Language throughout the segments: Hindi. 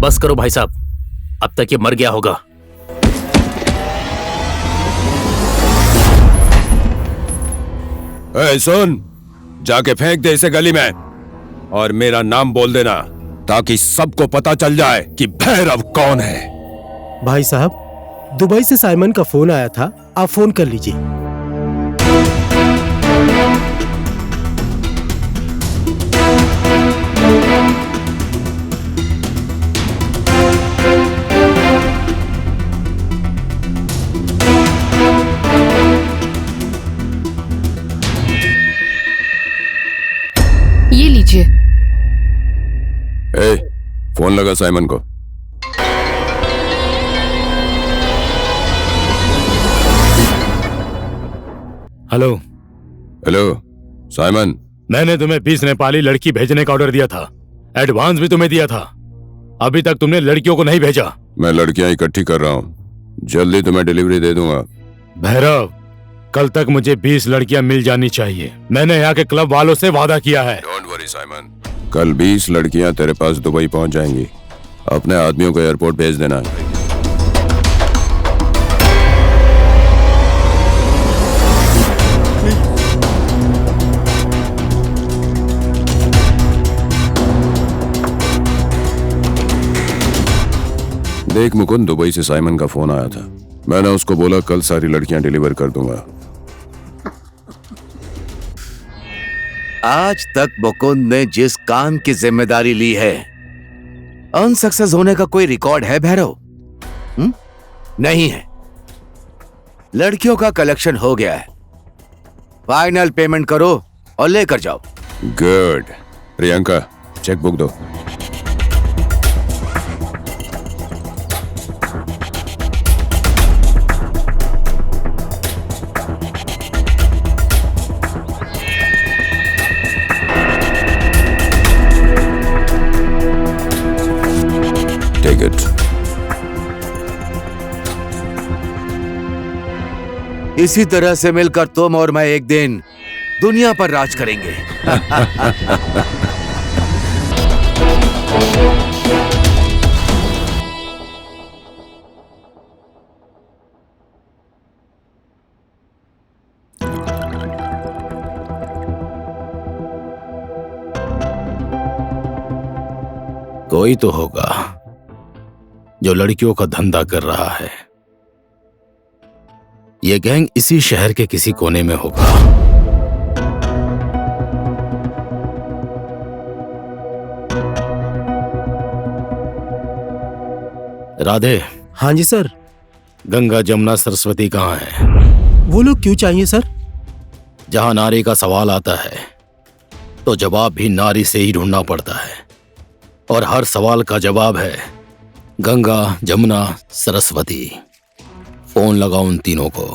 बस करो भाई साहब, अब तक ये मर गया होगा। सुन, जाके फेंक दे इसे गली में और मेरा नाम बोल देना ताकि सबको पता चल जाए कि भैरव कौन है। भाई साहब, दुबई से साइमन का फोन आया था, आप फोन कर लीजिए। ये लीजिए। फोन लगा साइमन को। हेलो। हेलो साइमन, मैंने तुम्हें 20 नेपाली लड़की भेजने का ऑर्डर दिया था, एडवांस भी तुम्हें दिया था। अभी तक तुमने लड़कियों को नहीं भेजा। मैं लड़कियां इकट्ठी कर रहा हूँ, जल्दी तुम्हें डिलीवरी दे दूंगा। भैरव, कल तक मुझे 20 लड़कियां मिल जानी चाहिए। मैंने यहाँ के क्लब वालों से वादा किया है। डोंट वरी साइमन, कल 20 लड़कियां तेरे पास दुबई पहुंच जाएंगी। अपने आदमियों को एयरपोर्ट भेज देना। देख मुकुंद, दुबई से साइमन का फोन आया था। मैंने उसको बोला कल सारी लड़कियां डिलीवर कर दूंगा। आज तक मुकुंद ने जिस काम की जिम्मेदारी ली है, अनसक्सेस होने का कोई रिकॉर्ड है भैरव? नहीं है। लड़कियों का कलेक्शन हो गया है, फाइनल पेमेंट करो और लेकर जाओ। गुड। प्रियंका, चेक बुक दो। Take it. इसी तरह से मिलकर तुम और मैं एक दिन दुनिया पर राज करेंगे। कोई तो होगा जो लड़कियों का धंधा कर रहा है। ये गैंग इसी शहर के किसी कोने में होगा। राधे। हाँ जी सर। गंगा, जमुना, सरस्वती कहाँ है? वो लोग क्यों चाहिए सर? जहां नारी का सवाल आता है तो जवाब भी नारी से ही ढूंढना पड़ता है, और हर सवाल का जवाब है गंगा, जमुना, सरस्वती। फोन लगाओ उन तीनों को।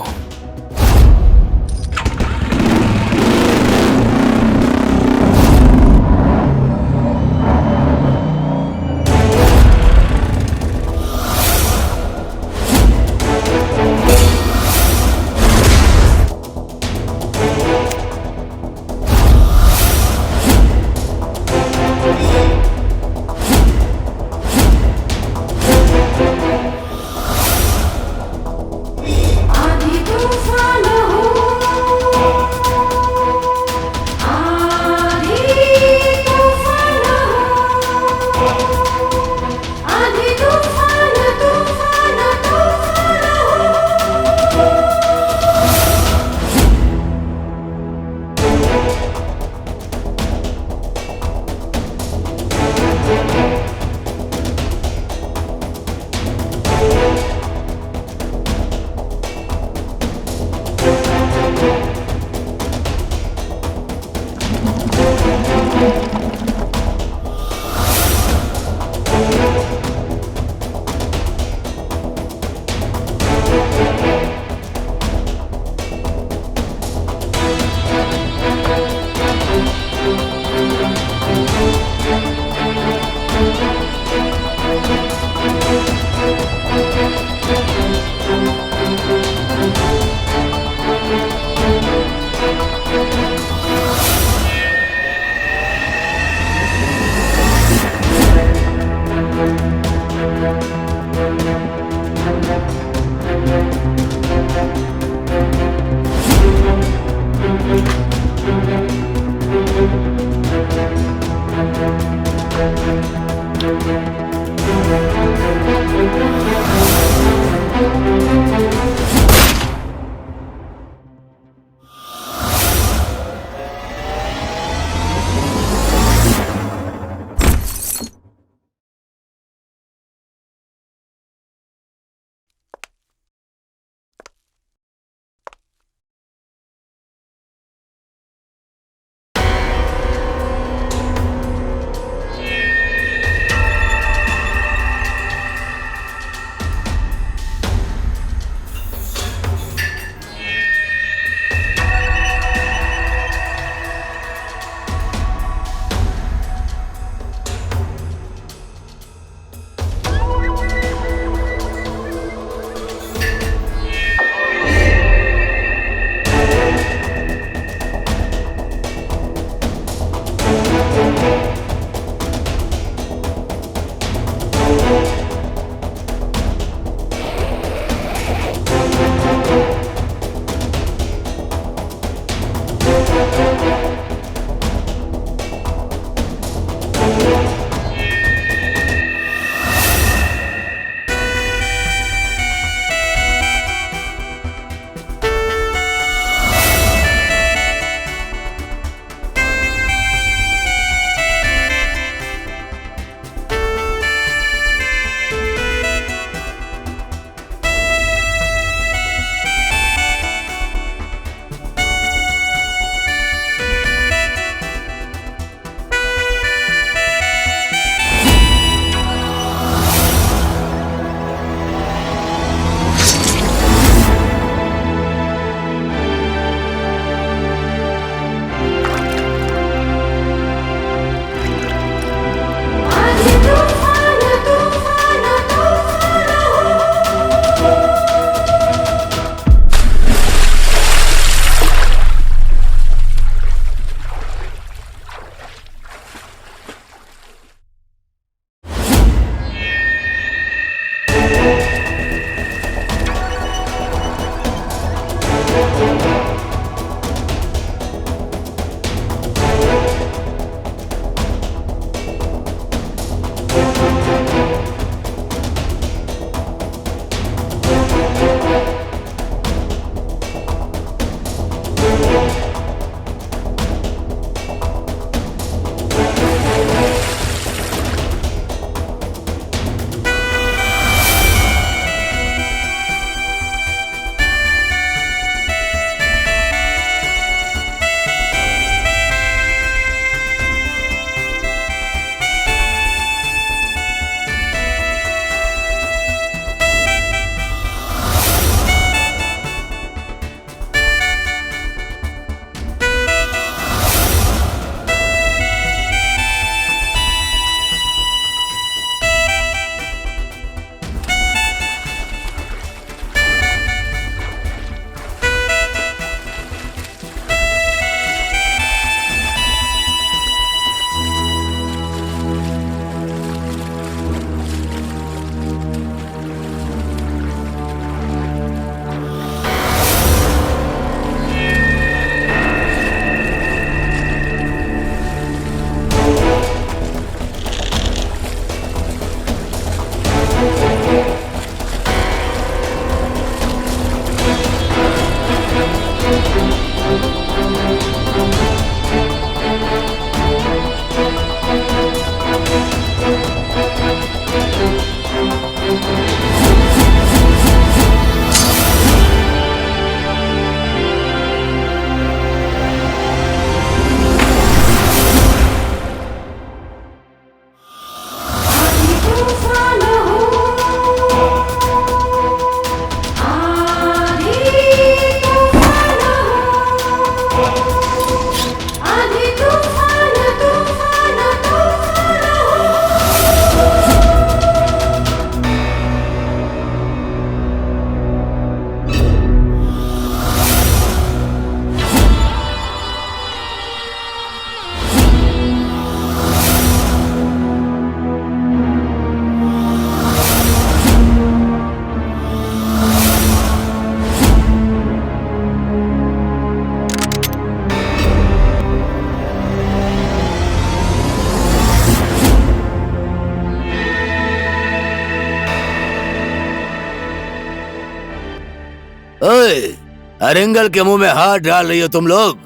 अरिंगल के मुंह में हाथ डाल रही हो तुम लोग?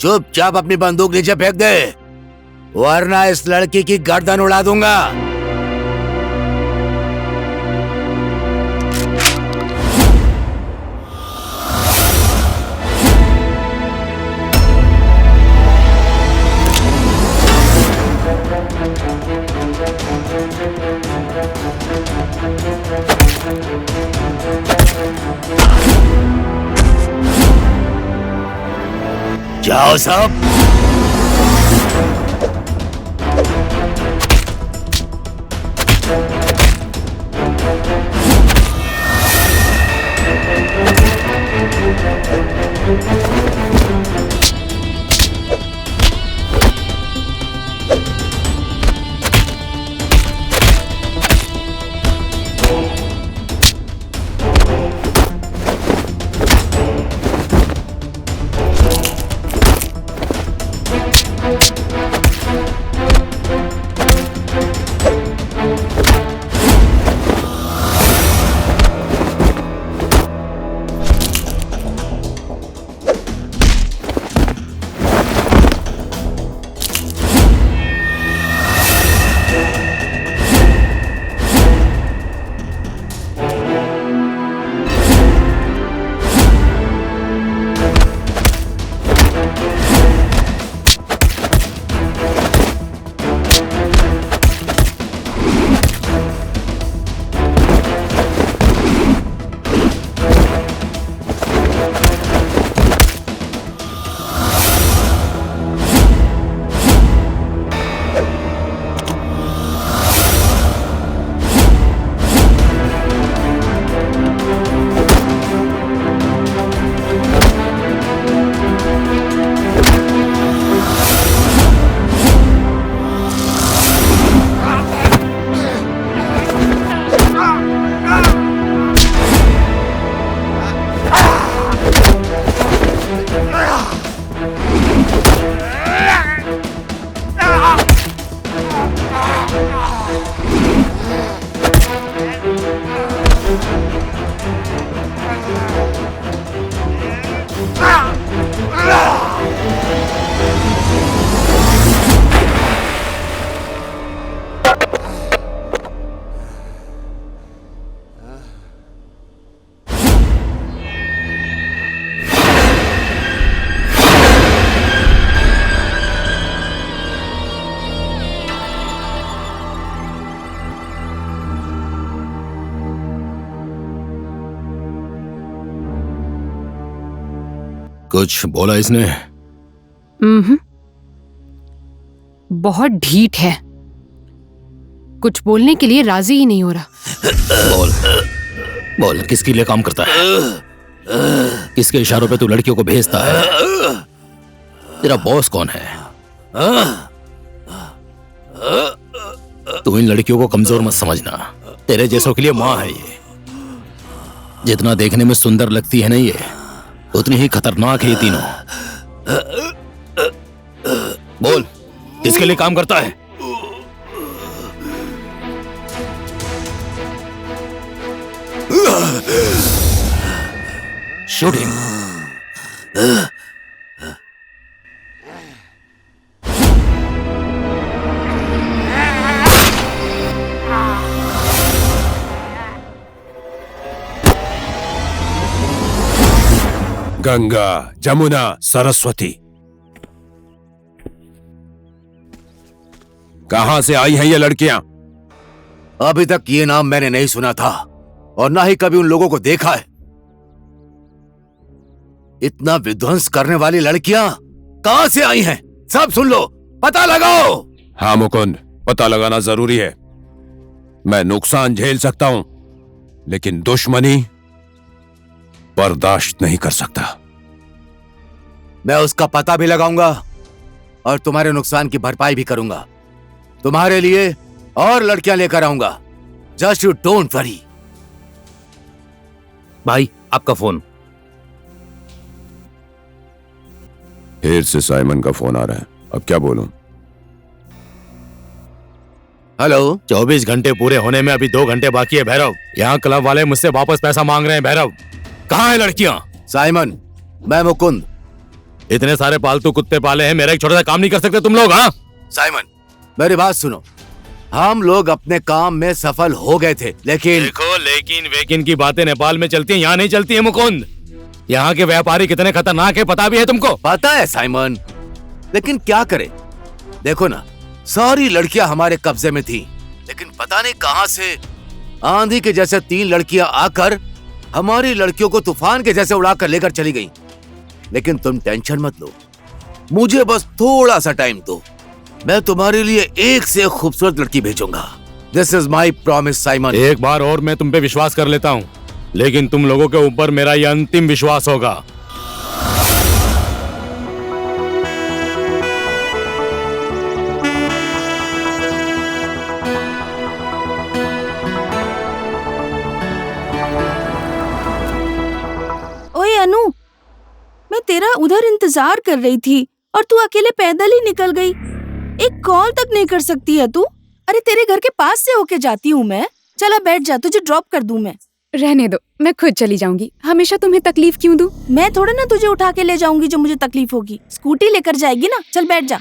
चुपचाप अपनी बंदूक नीचे फेंक दे, वरना इस लड़की की गर्दन उड़ा दूंगा। जाओ सब। कुछ बोला इसने? बहुत ढीठ है, कुछ बोलने के लिए राजी ही नहीं हो रहा। बोल बोल, किसके लिए काम करता है? किसके इशारों पे तू लड़कियों को भेजता है? तेरा बॉस कौन है? तू इन लड़कियों को कमजोर मत समझना, तेरे जैसों के लिए माँ है ये। जितना देखने में सुंदर लगती है ना ये, उतनी ही खतरनाक है ये तीनों। बोल, किसके लिए काम करता है? Shoot him. गंगा, जमुना, सरस्वती, कहां से आई हैं ये लड़कियां? अभी तक ये नाम मैंने नहीं सुना था और ना ही कभी उन लोगों को देखा है। इतना विध्वंस करने वाली लड़कियां कहां से आई हैं? सब सुन लो, पता लगाओ। हाँ मुकुंद, पता लगाना जरूरी है। मैं नुकसान झेल सकता हूं, लेकिन दुश्मनी बर्दाश्त नहीं कर सकता। मैं उसका पता भी लगाऊंगा और तुम्हारे नुकसान की भरपाई भी करूंगा। तुम्हारे लिए और लड़कियां लेकर आऊंगा। Just you don't worry. भाई, आपका फोन। फिर से साइमन का फोन आ रहा है। अब क्या बोलूं? हेलो। 24 घंटे पूरे होने में अभी 2 घंटे बाकी है भैरव। यहाँ क्लब वाले मुझसे वापस पैसा मांग रहे हैं भैरव। कहाँ है लड़कियां? साइमन, मैं मुकुंद। इतने सारे पालतू कुत्ते पाले हैं, मेरा एक छोटा सा काम नहीं कर सकते तुम लोग? हाँ, साइमन, मेरी बात सुनो। हम लोग अपने काम में सफल हो गए थे, लेकिन देखो, लेकिन वेकिन की बातें नेपाल में चलती हैं, यहाँ नहीं चलती है मुकुंद। यहाँ के व्यापारी कितने खतरनाक है पता भी है तुमको? पता है साइमन, लेकिन क्या करें? देखो ना, सारी लड़कियां हमारे कब्जे में थी, लेकिन पता नहीं कहां से आंधी के जैसे 3 लड़कियां आकर हमारी लड़कियों को तूफान के जैसे उड़ाकर लेकर चली गईं। लेकिन तुम टेंशन मत लो, मुझे बस थोड़ा सा टाइम दो, मैं तुम्हारे लिए एक से एक खूबसूरत लड़की भेजूंगा। This is my promise Simon. एक बार और मैं तुम पे विश्वास कर लेता हूँ, लेकिन तुम लोगों के ऊपर मेरा यह अंतिम विश्वास होगा। ओए अनु, मैं तेरा उधर इंतजार कर रही थी और तू अकेले पैदल ही निकल गई। एक कॉल तक नहीं कर सकती है तू? अरे तेरे घर के पास से होके जाती हूँ मैं। चला बैठ जा, तुझे ड्रॉप कर दूं मैं। रहने दो, मैं खुद चली जाऊंगी। हमेशा तुम्हें तकलीफ क्यों दूं? मैं थोड़ा ना तुझे उठा के ले जाऊंगी जो मुझे तकलीफ होगी। स्कूटी लेकर जाएगी ना, चल बैठ जा।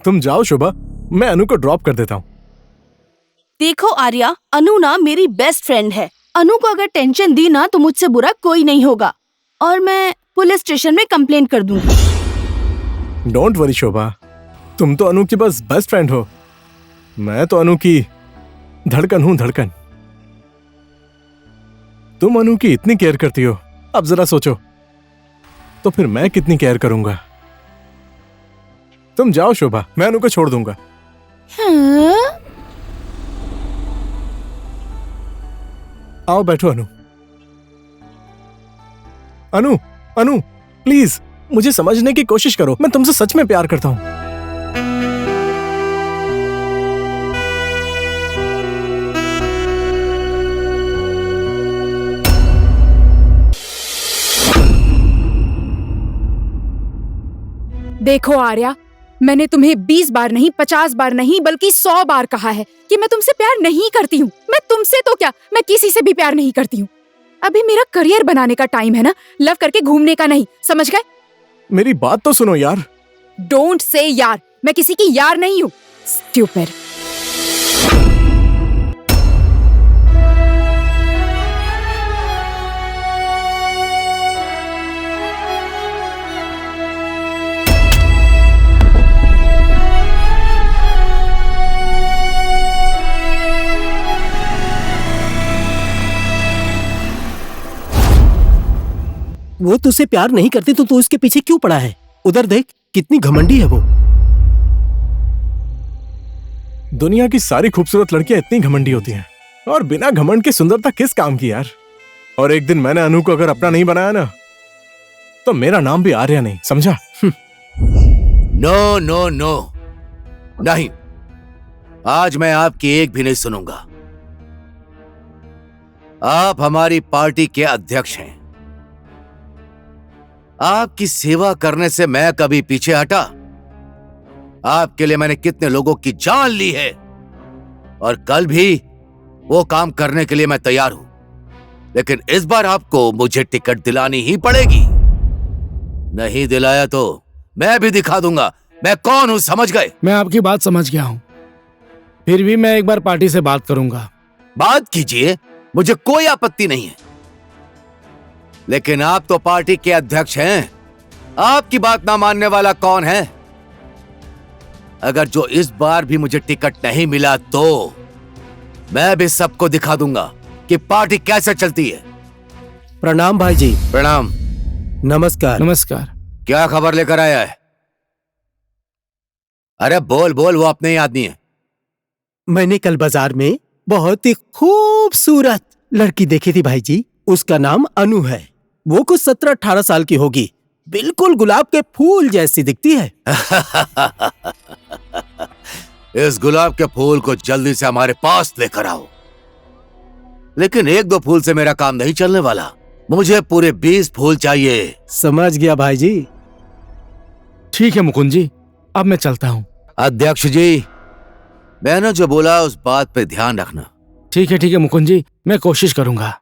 तुम जाओ शुभा, मैं अनु को ड्रॉप कर देता हूँ। देखो आर्या, अनु ना मेरी बेस्ट फ्रेंड है। अनु को अगर टेंशन दी ना तो मुझसे बुरा कोई नहीं होगा, और मैं पुलिस स्टेशन में कंप्लेन कर दूंगी। डोंट वरी शोभा, तुम तो अनु की बस बेस्ट फ्रेंड हो। मैं तो अनु की धड़कन हूँ, धड़कन। तुम अनु की इतनी केयर करती हो, अब जरा सोचो तो फिर मैं कितनी केयर करूंगा। तुम जाओ शोभा, मैं अनु को छोड़ दूंगा। हाँ? आओ बैठो अनु। अनु, अनु प्लीज मुझे समझने की कोशिश करो, मैं तुमसे सच में प्यार करता हूं। देखो आर्या, मैंने तुम्हें 20 बार नहीं, 50 बार नहीं, बल्कि 100 बार कहा है कि मैं तुमसे प्यार नहीं करती हूँ। मैं तुमसे तो क्या, मैं किसी से भी प्यार नहीं करती हूँ। अभी मेरा करियर बनाने का टाइम है ना, लव करके घूमने का नहीं, समझ गए? मेरी बात तो सुनो यार। डोंट से यार, मैं किसी की यार नहीं हूँ। स्टूपिड। वो तुझसे प्यार नहीं करती तो तू इसके पीछे क्यों पड़ा है? उधर देख, कितनी घमंडी है वो। दुनिया की सारी खूबसूरत लड़कियां इतनी घमंडी होती हैं, और बिना घमंड के सुंदरता किस काम की यार। और एक दिन मैंने अनु को अगर अपना नहीं बनाया ना, तो मेरा नाम भी आर्या नहीं, समझा? नो नो नो, नहीं, आज मैं आपकी एक भी नहीं सुनूंगा। आप हमारी पार्टी के अध्यक्ष हैं। आपकी सेवा करने से मैं कभी पीछे हटा? आपके लिए मैंने कितने लोगों की जान ली है, और कल भी वो काम करने के लिए मैं तैयार हूं। लेकिन इस बार आपको मुझे टिकट दिलानी ही पड़ेगी। नहीं दिलाया तो मैं भी दिखा दूंगा मैं कौन हूं, समझ गए? मैं आपकी बात समझ गया हूं, फिर भी मैं एक बार पार्टी से बात करूंगा। बात कीजिए, मुझे कोई आपत्ति नहीं है, लेकिन आप तो पार्टी के अध्यक्ष हैं। आपकी बात ना मानने वाला कौन है? अगर जो इस बार भी मुझे टिकट नहीं मिला तो मैं भी सबको दिखा दूंगा कि पार्टी कैसे चलती है। प्रणाम भाई जी। प्रणाम। नमस्कार। नमस्कार। क्या खबर लेकर आया है? अरे बोल बोल, वो अपने ही आदमी है। मैंने कल बाजार में बहुत ही खूबसूरत लड़की देखी थी भाई जी। उसका नाम अनु है। वो कुछ 17-18 साल की होगी, बिल्कुल गुलाब के फूल जैसी दिखती है। इस गुलाब के फूल को जल्दी से हमारे पास लेकर आओ। लेकिन 1-2 फूल से मेरा काम नहीं चलने वाला। मुझे पूरे 20 फूल चाहिए। समझ गया भाई जी। ठीक है मुकुंद जी, अब मैं चलता हूँ। अध्यक्ष जी, मैंने जो बोला उस बात पे ध्यान रखना। ठीक है मुकुंद जी, मैं कोशिश करूंगा।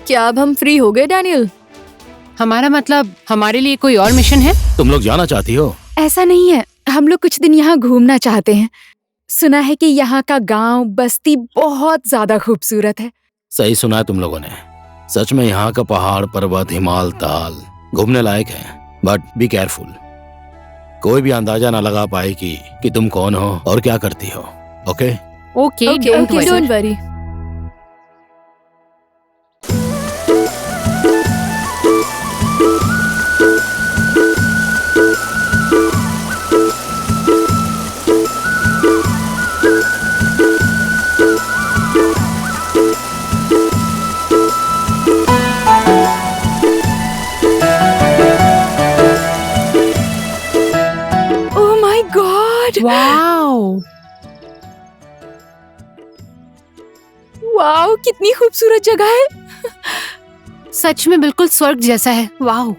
क्या अब हम फ्री हो गए डैनियल? हमारा मतलब हमारे लिए कोई और मिशन है? तुम लोग जाना चाहती हो? ऐसा नहीं है, हम लोग कुछ दिन यहाँ घूमना चाहते हैं। सुना है कि यहाँ का गांव बस्ती बहुत ज्यादा खूबसूरत है। सही सुना है तुम लोगों ने। सच में यहाँ का पहाड़, पर्वत, हिमाल, ताल घूमने लायक है। But be careful. कोई भी अंदाजा ना लगा पाए कि तुम कौन हो और क्या करती हो। Okay? Okay, don't worry. Wow, कितनी खूबसूरत जगह है। सच में बिल्कुल स्वर्ग जैसा है। वाओ।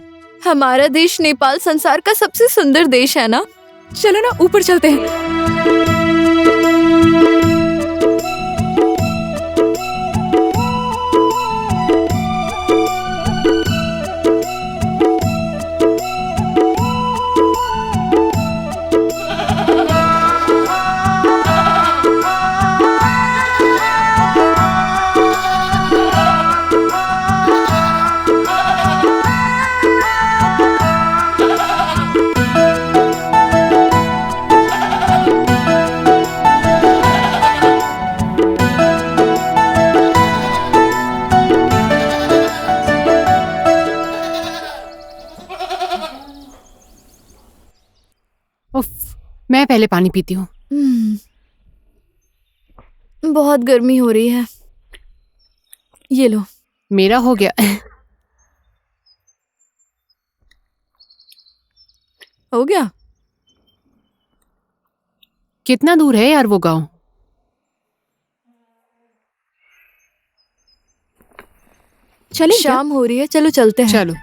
हमारा देश नेपाल संसार का सबसे सुंदर देश है ना। चलो ना ऊपर चलते हैं। मैं पहले पानी पीती हूँ। बहुत गर्मी हो रही है। ये लो। मेरा हो गया। हो गया? कितना दूर है यार वो गांव? चलिए, शाम हो रही है, चलो चलते हैं। चलो।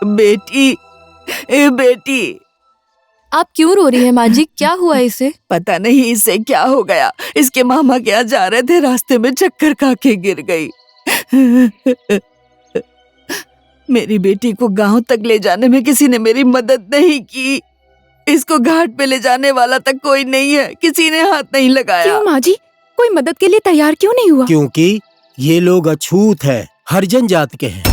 बेटी, ए बेटी। आप क्यों रो रही है माँ जी? क्या हुआ इसे? पता नहीं इसे क्या हो गया। इसके मामा क्या जा रहे थे, रास्ते में चक्कर खा के गिर गई। मेरी बेटी को गांव तक ले जाने में किसी ने मेरी मदद नहीं की। इसको घाट पे ले जाने वाला तक कोई नहीं है, किसी ने हाथ नहीं लगाया। क्यों माँ जी, कोई मदद के लिए तैयार क्यों नहीं हुआ? क्योंकि ये लोग अछूत है, हरिजन जात के हैं।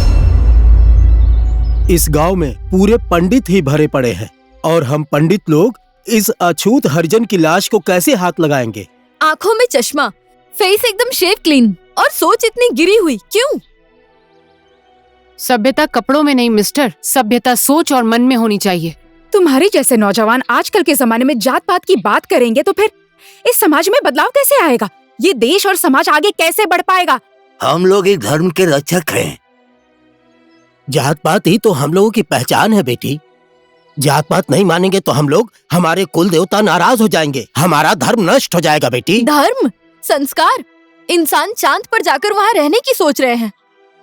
इस गांव में पूरे पंडित ही भरे पड़े हैं और हम पंडित लोग इस अछूत हरिजन की लाश को कैसे हाथ लगाएंगे? आंखों में चश्मा, फेस एकदम शेव क्लीन और सोच इतनी गिरी हुई, क्यों? सभ्यता कपड़ों में नहीं मिस्टर, सभ्यता सोच और मन में होनी चाहिए। तुम्हारे जैसे नौजवान आजकल के जमाने में जात पात की बात करेंगे तो फिर इस समाज में बदलाव कैसे आएगा? ये देश और समाज आगे कैसे बढ़ पाएगा? हम लोग एक धर्म के रक्षक हैं। जात पात ही तो हम लोगों की पहचान है बेटी। जात पात नहीं मानेंगे तो हम लोग, हमारे कुल देवता नाराज हो जाएंगे, हमारा धर्म नष्ट हो जाएगा बेटी। धर्म, संस्कार, इंसान चांद पर जाकर वहाँ रहने की सोच रहे हैं।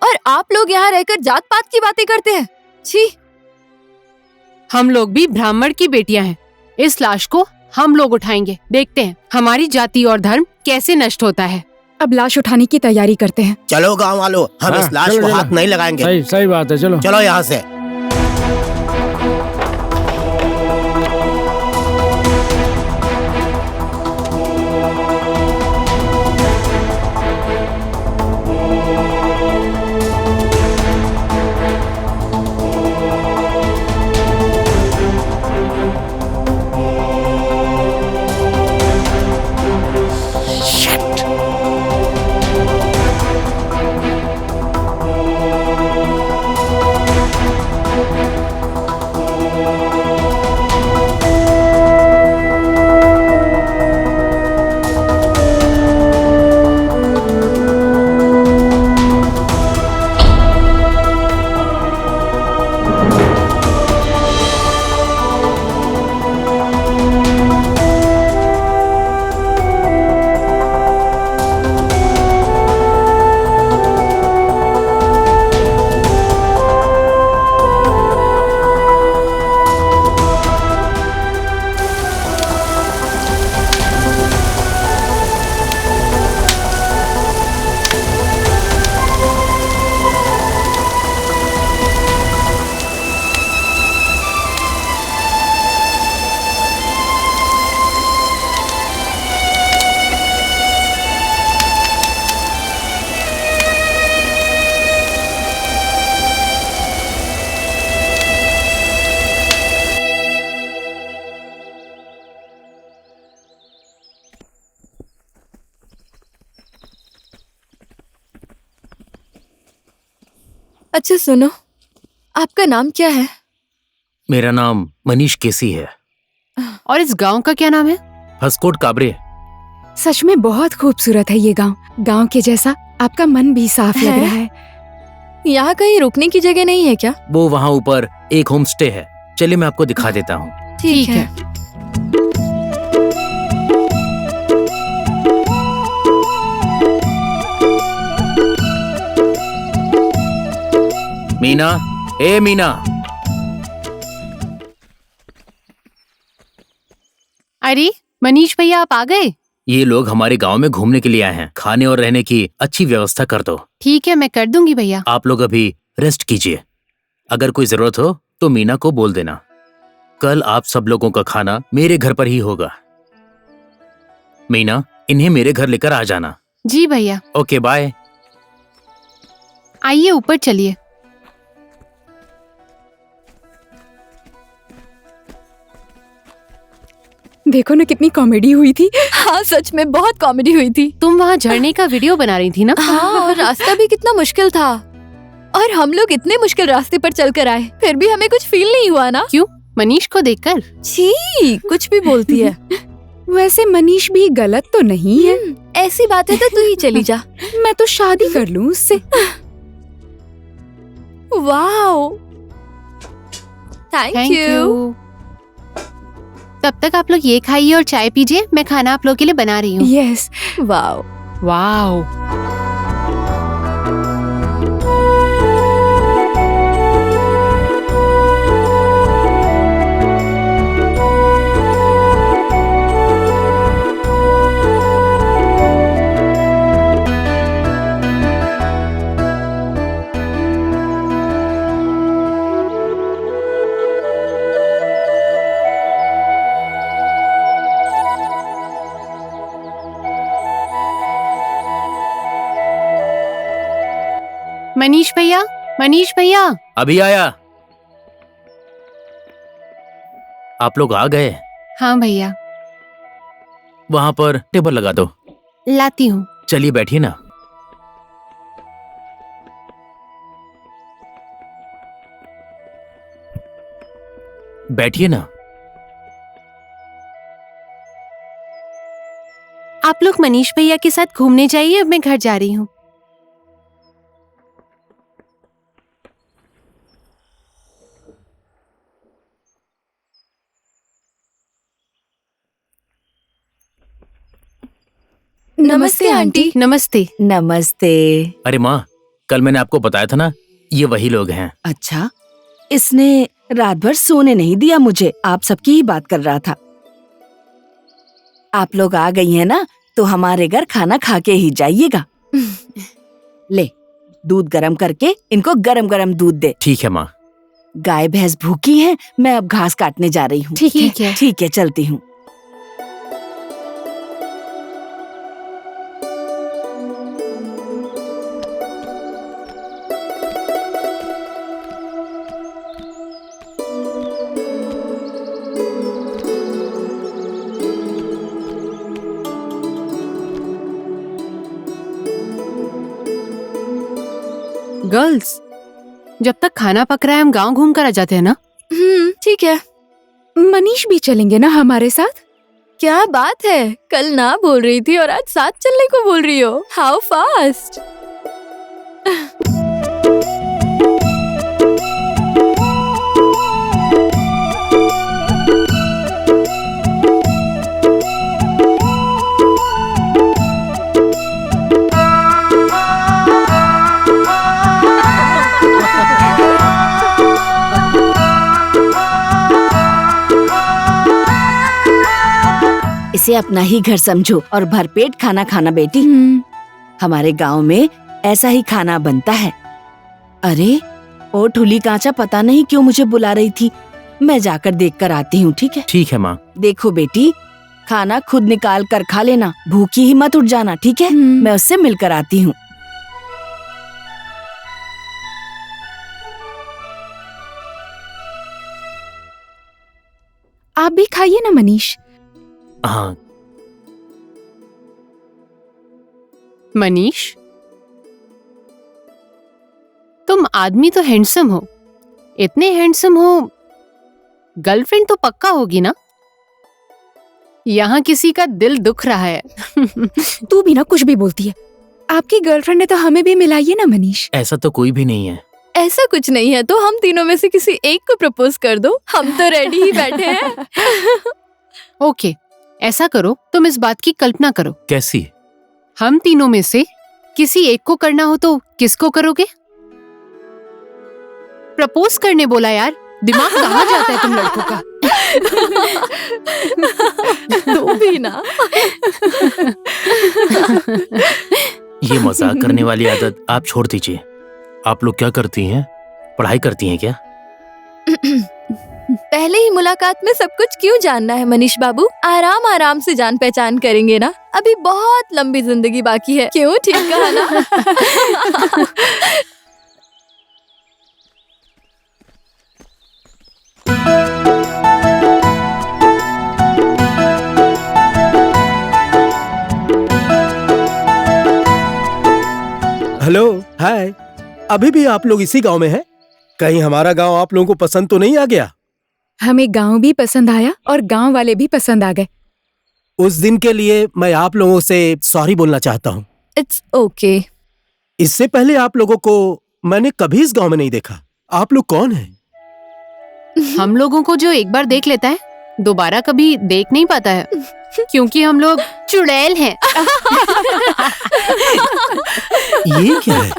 और आप लोग यहाँ रहकर जात पात की बातें करते हैं। छी। हम लोग भी ब्राह्मण की बेटियां हैं। इस लाश को हम लोग उठाएंगे, देखते हैं हमारी जाति और धर्म कैसे नष्ट होता है। अब लाश उठाने की तैयारी करते हैं। चलो गांव वालों, हम हाँ, इस लाश चलो, को चलो। हाथ नहीं लगाएंगे। सही सही बात है, चलो। चलो यहाँ से। अच्छा सुनो, आपका नाम क्या है? मेरा नाम मनीष केसी है। और इस गांव का क्या नाम है? हसकोट काबरे। सच में बहुत खूबसूरत है ये गांव। गांव के जैसा आपका मन भी साफ लग रहा है। यहाँ कहीं रुकने की जगह नहीं है क्या? वो वहाँ ऊपर एक होम स्टे है, चलिए मैं आपको दिखा देता हूँ। ठीक है। मीना, ए मीना। अरे मनीष भैया, आप आ गए? ये लोग हमारे गांव में घूमने के लिए आए हैं। खाने और रहने की अच्छी व्यवस्था कर दो। ठीक है, मैं कर दूंगी भैया। आप लोग अभी रेस्ट कीजिए। अगर कोई जरूरत हो तो मीना को बोल देना। कल आप सब लोगों का खाना मेरे घर पर ही होगा। मीना, इन्हें मेरे घर लेकर आ जाना। जी भैया। Okay, bye. आइए ऊपर चलिए। देखो ना कितनी कॉमेडी हुई थी। हाँ सच में बहुत कॉमेडी हुई थी। तुम वहाँ झरने का वीडियो बना रही थी ना? हाँ, और रास्ता भी कितना मुश्किल था। और हम लोग इतने मुश्किल रास्ते पर चलकर आए, फिर भी हमें कुछ फील नहीं हुआ ना? क्यों? मनीष को देखकर? छी, कुछ भी बोलती है। वैसे मनीष भी गलत तो नहीं है। ऐसी बात है तो तू ही चली जा। मैं तो शादी कर लूं उससे। Wow, thank you. तब तक आप लोग ये खाइए और चाय पीजिए, मैं खाना आप लोगों के लिए बना रही हूँ। यस। Wow wow. मनीष भैया, मनीष भैया। अभी आया। आप लोग आ गए? हाँ भैया। वहां पर टेबल लगा दो। लाती हूँ। चलिए बैठिए ना। बैठिए ना। आप लोग मनीष भैया के साथ घूमने जाइए, अब मैं घर जा रही हूँ। नमस्ते आंटी। नमस्ते। नमस्ते। अरे माँ, कल मैंने आपको बताया था ना, ये वही लोग हैं। अच्छा, इसने रात भर सोने नहीं दिया मुझे, आप सबकी ही बात कर रहा था। आप लोग आ गई हैं ना, तो हमारे घर खाना खा के ही जाइएगा। ले, दूध गरम करके इनको गरम गरम दूध दे। ठीक है माँ। गाय भैंस भूखी हैं, मैं अब घास काटने जा रही हूँ। ठीक है। ठीक है, चलती हूँ। गर्ल्स, जब तक खाना पक रहा है हम गांव घूम कर आ जाते हैं ना। ठीक है। मनीष भी चलेंगे ना हमारे साथ? क्या बात है, कल ना बोल रही थी और आज साथ चलने को बोल रही हो। How fast. इसे अपना ही घर समझो और भरपेट खाना खाना बेटी। हमारे गांव में ऐसा ही खाना बनता है। अरे, ओ ठुली कांचा पता नहीं क्यों मुझे बुला रही थी, मैं जाकर देख कर आती हूँ। ठीक है? ठीक है माँ। देखो बेटी, खाना खुद निकाल कर खा लेना, भूखी ही मत उठ जाना। ठीक है? मैं उससे मिलकर आती हूँ। आप भी खाइए ना मनीष। हाँ। मनीष, तुम आदमी तो हैंडसम हो, इतने हैंडसम हो, गर्लफ्रेंड तो पक्का होगी ना? यहाँ किसी का दिल दुख रहा है। तू भी ना कुछ भी बोलती है। आपकी गर्लफ्रेंड है तो हमें भी मिलाइए ना मनीष। ऐसा तो कोई भी नहीं है। ऐसा कुछ नहीं है तो हम तीनों में से किसी एक को प्रपोज कर दो, हम तो रेडी ही बैठे हैं। ओके, ऐसा करो, तुम इस बात की कल्पना करो। कैसी? हम तीनों में से किसी एक को करना हो तो किसको करोगे? प्रपोज करने बोला यार, दिमाग कहाँ जाता है तुम लड़कों का? तू भी ना। ये मजाक करने वाली आदत आप छोड़ दीजिए। आप लोग क्या करती हैं? पढ़ाई करती हैं क्या? पहले ही मुलाकात में सब कुछ क्यों जानना है मनीष बाबू? आराम आराम से जान पहचान करेंगे ना, अभी बहुत लंबी जिंदगी बाकी है। क्यों, ठीक कहा ना? हेलो, हाय। अभी भी आप लोग इसी गांव में हैं? कहीं हमारा गांव आप लोगों को पसंद तो नहीं आ गया? हमें गांव भी पसंद आया और गांव वाले भी पसंद आ गए। उस दिन के लिए मैं आप लोगों से सॉरी बोलना चाहता हूँ। It's okay. इससे पहले आप लोगों को मैंने कभी इस गांव में नहीं देखा। आप लोग कौन हैं? हम लोगों को जो एक बार देख लेता है दोबारा कभी देख नहीं पाता है, क्योंकि हम लोग चुड़ैल हैं। ये क्या है?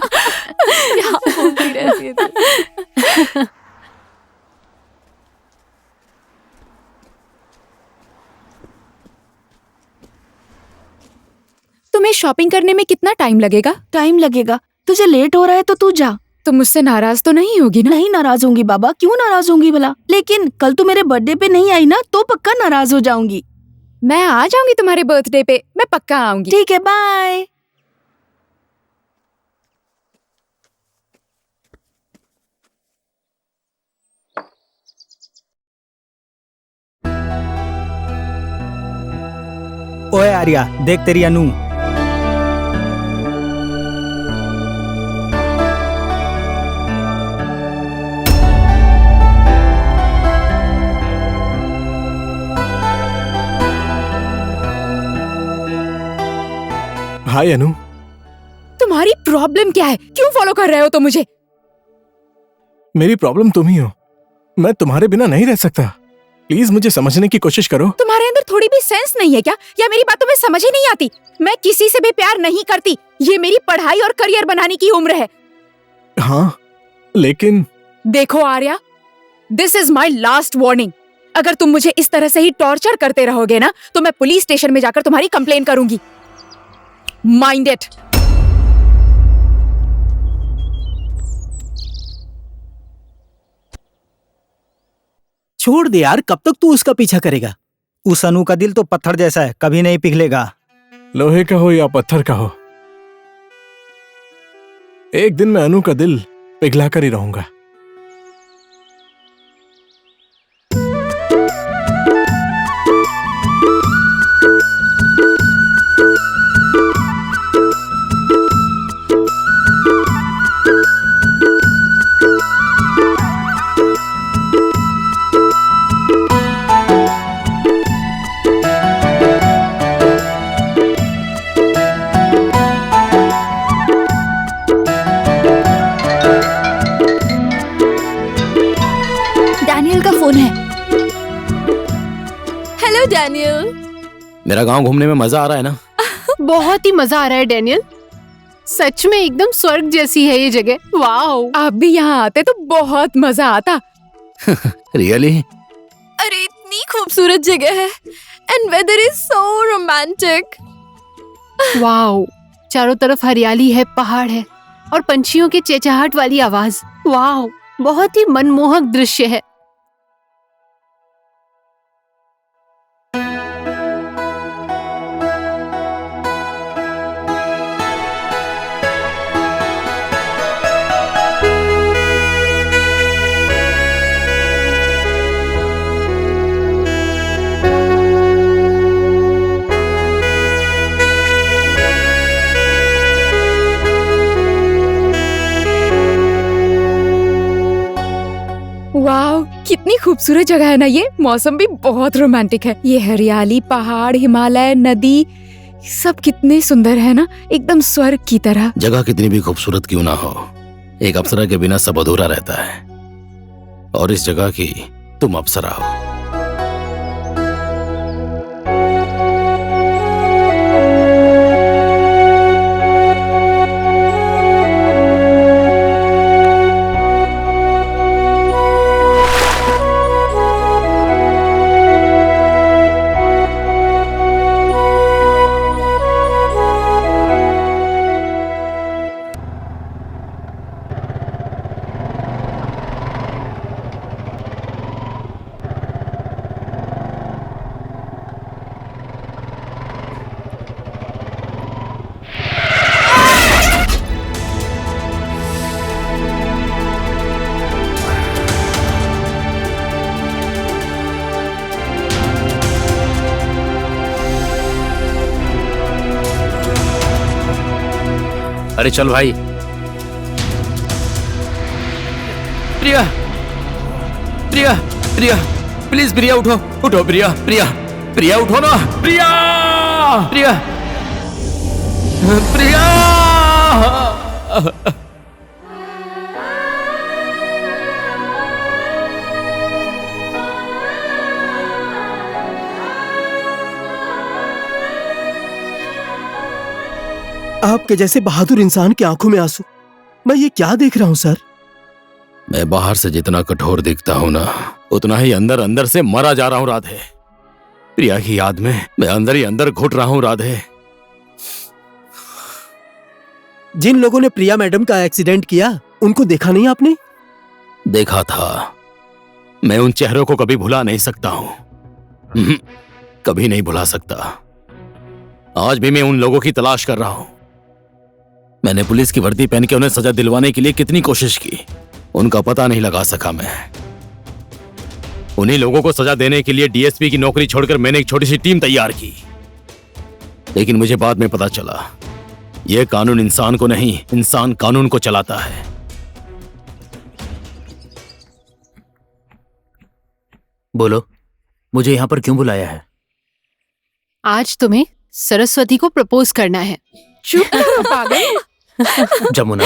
तुम्हें शॉपिंग करने में कितना टाइम लगेगा? टाइम लगेगा? तुझे लेट हो रहा है तो तू जा। तुम मुझसे नाराज तो नहीं होगी ना? नहीं नाराज होंगी बाबा, क्यों नाराज होंगी भला? लेकिन कल तू मेरे बर्थडे पे नहीं आई ना तो पक्का नाराज हो जाऊंगी। मैं आ जाऊंगी तुम्हारे बर्थडे पे, मैं पक्का आऊंगी। ठीक है, बाय। ओए आर्या, देख तेरी अनु। हाय अनु। तुम्हारी प्रॉब्लम क्या है? क्यों फॉलो कर रहे हो तुम मुझे? मेरी प्रॉब्लम तुम ही हो। मैं तुम्हारे बिना नहीं रह सकता। प्लीज मुझे समझने की कोशिश करो। तुम्हारे अंदर थोड़ी भी सेंस नहीं है क्या? या मेरी बातों में समझ ही नहीं आती? मैं किसी से भी प्यार नहीं करती। ये मेरी पढ़ाई और करियर बनाने की उम्र है। हाँ, लेकिन देखो Arya, this is my last warning. अगर तुम मुझे इस तरह से ही टॉर्चर करते रहोगे ना, तो मैं पुलिस स्टेशन में जाकर तुम्हारी कंप्लेन करूंगी। Mind it. छोड़ दे यार, कब तक तू उसका पीछा करेगा? उस अनु का दिल तो पत्थर जैसा है, कभी नहीं पिघलेगा। लोहे का हो या पत्थर का हो, एक दिन मैं अनु का दिल पिघला कर ही रहूंगा। डैनियल का फोन है। Hello Daniel. मेरा गांव घूमने में मजा आ रहा है ना? बहुत ही मजा आ रहा है डैनियल, सच में एकदम स्वर्ग जैसी है ये जगह। वाओ, आप भी यहाँ आते तो बहुत मजा आता। रियली? अरे इतनी खूबसूरत जगह है and weather is so romantic. Wow, चारों तरफ हरियाली है, पहाड़ है और पंछियों की चहचहाहट वाली आवाज। वाओ, बहुत ही मनमोहक दृश्य है। वाह, कितनी खूबसूरत जगह है ना ये। मौसम भी बहुत रोमांटिक है। ये हरियाली, पहाड़, हिमालय, नदी, सब कितने सुंदर है ना, एकदम स्वर्ग की तरह। जगह कितनी भी खूबसूरत क्यों ना हो, एक अप्सरा के बिना सब अधूरा रहता है, और इस जगह की तुम अप्सरा हो। अरे चल भाई। प्रिया, प्रिया, प्रिया, प्लीज प्रिया उठो, उठो प्रिया, प्रिया, प्रिया उठो ना, प्रिया, प्रिया, प्रिया। आपके जैसे बहादुर इंसान की आंखों में आंसू, मैं ये क्या देख रहा हूँ सर? मैं बाहर से जितना कठोर दिखता हूं ना, उतना ही अंदर अंदर से मरा जा रहा हूं राधे। प्रिया की याद में मैं अंदर ही अंदर घुट रहा हूं राधे। जिन लोगों ने प्रिया मैडम का एक्सीडेंट किया, उनको देखा नहीं आपने? देखा था, मैं उन चेहरों को कभी भुला नहीं सकता हूं, कभी नहीं भुला सकता। आज भी मैं उन लोगों की तलाश कर रहा हूं। मैंने पुलिस की वर्दी पहन के उन्हें सजा दिलवाने के लिए कितनी कोशिश की, उनका पता नहीं लगा सका मैं। उन्हीं लोगों को सजा देने के लिए डीएसपी की नौकरी छोड़कर मैंने एक छोटी सी टीम तैयार की, लेकिन मुझे बाद में पता चला यह कानून इंसान को नहीं, इंसान कानून को चलाता है। बोलो, मुझे यहां पर क्यों बुलाया है? आज तुम्हें सरस्वती को प्रपोज करना है। चुप पागल। जमुना,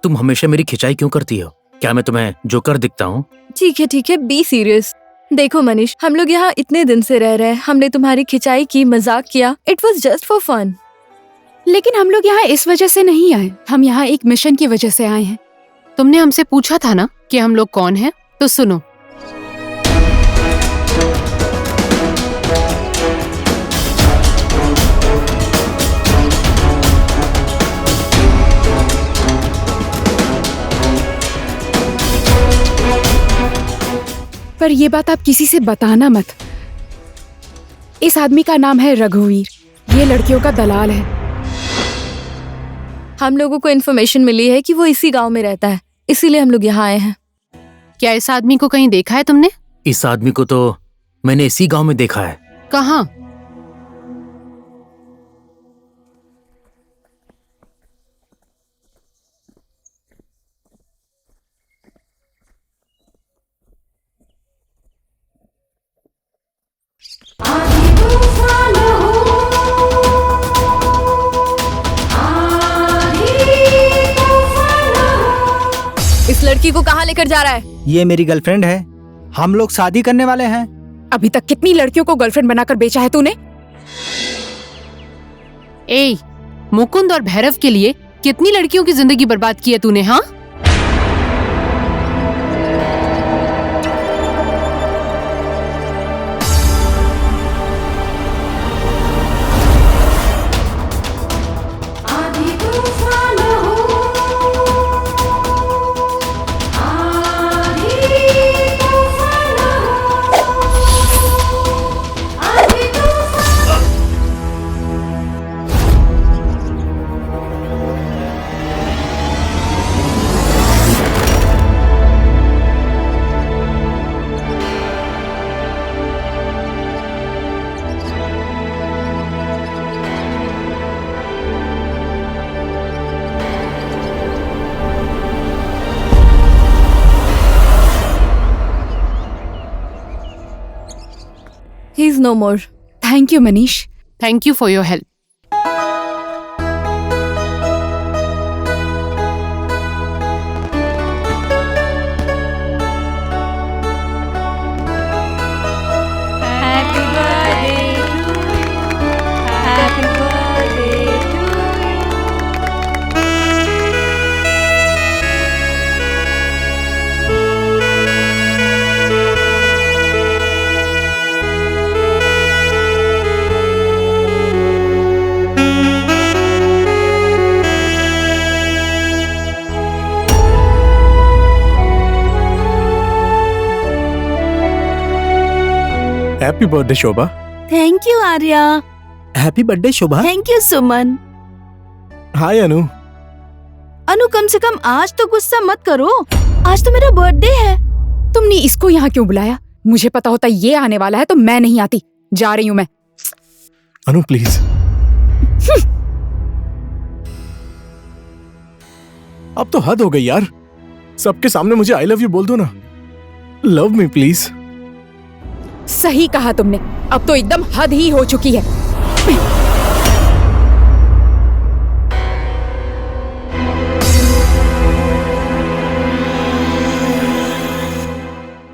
तुम हमेशा मेरी खिंचाई क्यों करती हो? क्या मैं तुम्हें जोकर दिखता हूँ? ठीक है, बी सीरियस। देखो मनीष, हम लोग यहाँ इतने दिन से रह रहे हैं, हमने तुम्हारी खिंचाई की, मजाक किया, it was just for fun. लेकिन हम लोग यहाँ इस वजह से नहीं आए, हम यहाँ एक मिशन की वजह से आए हैं। तुमने हमसे पूछा था ना कि हम लोग कौन हैं, तो सुनो। पर ये बात आप किसी से बताना मत। इस आदमी का नाम है रघुवीर, ये लड़कियों का दलाल है। हम लोगों को इन्फॉर्मेशन मिली है कि वो इसी गांव में रहता है, इसीलिए हम लोग यहाँ आए हैं। क्या इस आदमी को कहीं देखा है तुमने? इस आदमी को तो मैंने इसी गांव में देखा है। कहाँ? इस लड़की को कहाँ लेकर जा रहा है? ये मेरी गर्लफ्रेंड है, हम लोग शादी करने वाले हैं। अभी तक कितनी लड़कियों को गर्लफ्रेंड बनाकर बेचा है तूने? ए, मुकुंद और भैरव के लिए कितनी लड़कियों की जिंदगी बर्बाद की है तूने? हाँ, He is no more. Thank you Manish. Thank you for your help. Happy birthday Shobha. Thank you Arya. Happy birthday Shobha. Thank you Suman. Hi Anu. Anu कम से कम आज तो गुस्सा मत करो, आज तो मेरा बर्थडे है। तुमने इसको यहाँ क्यों बुलाया? मुझे पता होता ये आने वाला है तो मैं नहीं आती। जा रही हूँ मैं। अनु प्लीज। अब तो हद हो गई यार, सबके सामने मुझे आई लव यू बोल दो ना। Love me please. सही कहा तुमने, अब तो एकदम हद ही हो चुकी है।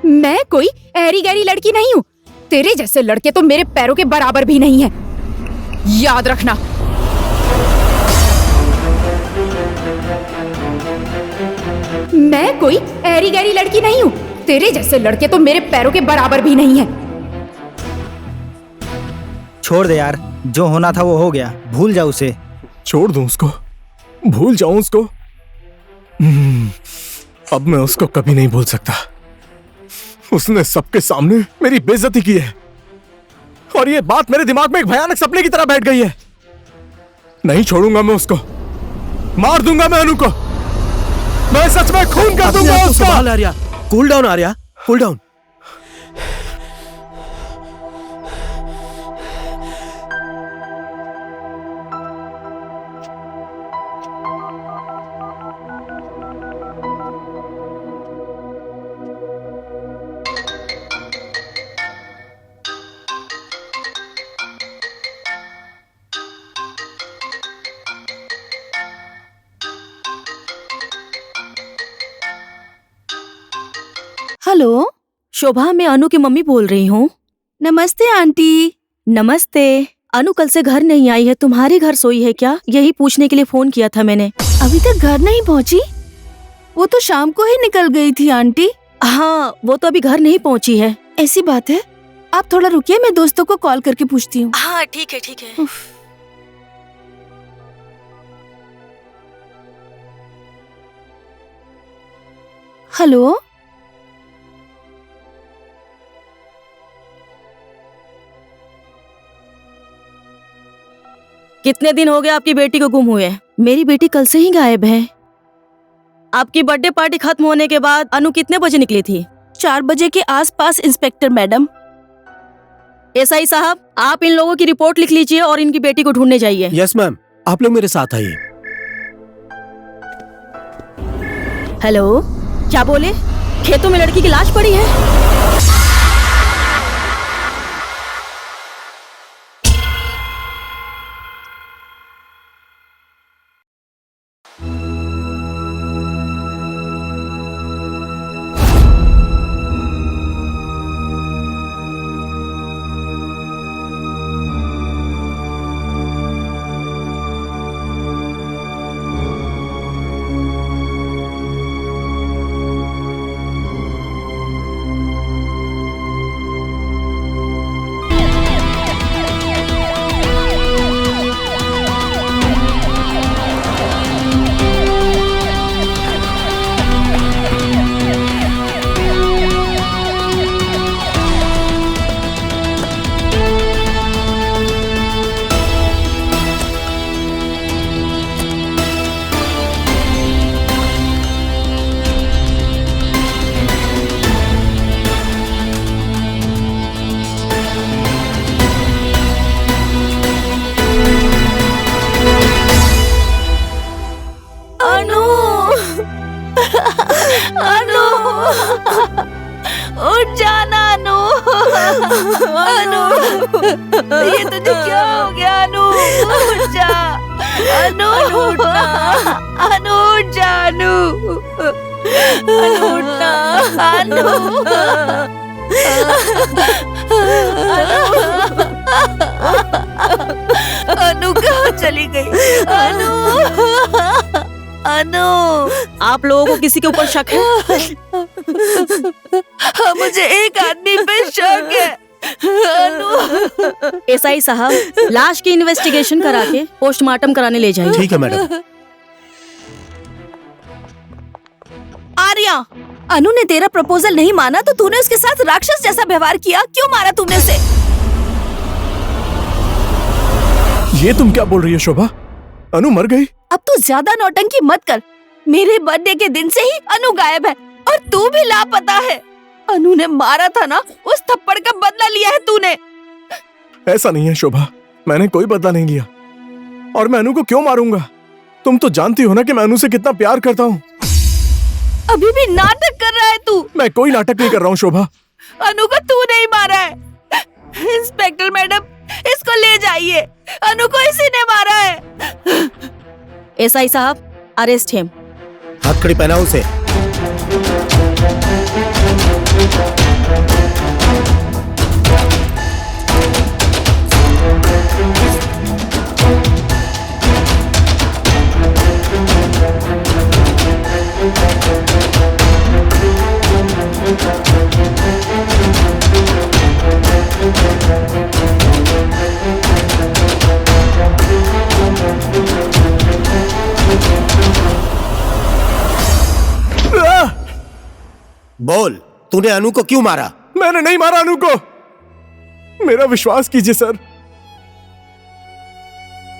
मैं कोई ऐरी गैरी लड़की नहीं हूँ। तेरे जैसे लड़के तो मेरे पैरों के बराबर भी नहीं है, याद रखना। मैं कोई ऐरी गैरी लड़की नहीं हूँ। तेरे जैसे लड़के तो मेरे पैरों के बराबर भी नहीं है। छोड़ दे यार, जो होना था वो हो गया, भूल जा उसे। छोड़ दूं उसको, भूल जाऊं उसको? अब मैं उसको कभी नहीं भूल सकता। उसने सबके सामने मेरी बेइज्जती की है और ये बात मेरे दिमाग में एक भयानक सपने की तरह बैठ गई है। नहीं छोड़ूंगा मैं उसको, मार दूंगा मैं अनु को। मैं सच में खून कर दूंगा उसका। Arya, cool down Arya, cool down. Hello Shobha, मैं अनु की मम्मी बोल रही हूँ। नमस्ते आंटी। नमस्ते। अनु कल से घर नहीं आई है, तुम्हारे घर सोई है क्या? यही पूछने के लिए फोन किया था मैंने। अभी तक घर नहीं पहुँची? वो तो शाम को ही निकल गई थी आंटी। हाँ, वो तो अभी घर नहीं पहुंची है। ऐसी बात है, आप थोड़ा रुकिए, मैं दोस्तों को कॉल करके पूछती हूँ। हाँ ठीक है ठीक है। हेलो, कितने दिन हो गए आपकी बेटी को गुम हुए? मेरी बेटी कल से ही गायब है। आपकी बर्थडे पार्टी खत्म होने के बाद अनु कितने बजे निकली थी? 4 बजे के आसपास इंस्पेक्टर मैडम। एसआई साहब, आप इन लोगों की रिपोर्ट लिख लीजिए और इनकी बेटी को ढूंढने जाइए। यस मैम, आप लोग मेरे साथ आइए। हेलो, क्या बोले? खेतों में लड़की की लाश पड़ी है? उठ जाना अनु। अनु, ये तुझे क्या हो गया अनु? उठ जा अनु, उठना। अनु उठ जा अनु। अनु उठना अनु। अनु कहाँ चली गई? अनु, अनु, आप लोगों को किसी के ऊपर शक है? मुझे एक आदमी पे शक है। अनु। एसआई साहब, लाश की इन्वेस्टिगेशन करा के पोस्टमार्टम कराने ले जाइए। ठीक है मैडम। आर्या, अनु ने तेरा प्रपोजल नहीं माना तो तूने उसके साथ राक्षस जैसा व्यवहार किया। क्यों मारा तूने उसे? ये तुम क्या बोल रही है शोभा? अनु मर गई? अब तू ज्यादा नौटंकी मत कर। मेरे बर्थडे के दिन से ही अनु गायब है और तू भी लापता है। अनु ने मारा था ना, उस थप्पड़ का बदला लिया है तूने। ऐसा नहीं है शोभा, मैंने कोई बदला नहीं लिया। और मैं अनु को क्यों मारूंगा? तुम तो जानती हो ना कि मैं अनु से कितना प्यार करता हूँ। अभी भी नाटक कर रहा है तू। मैं कोई नाटक नहीं कर रहा हूँ शोभा। अनु को तू नहीं मारा है। इंस्पेक्टर मैडम, इसको ले जाइए। अनु को इसी ने मारा है। एसआई साहब, अरेस्ट हिम। हथकड़ी पहनाओ उसे। बोल, तूने अनु को क्यों मारा? मैंने नहीं मारा अनु को। मेरा विश्वास कीजिए सर,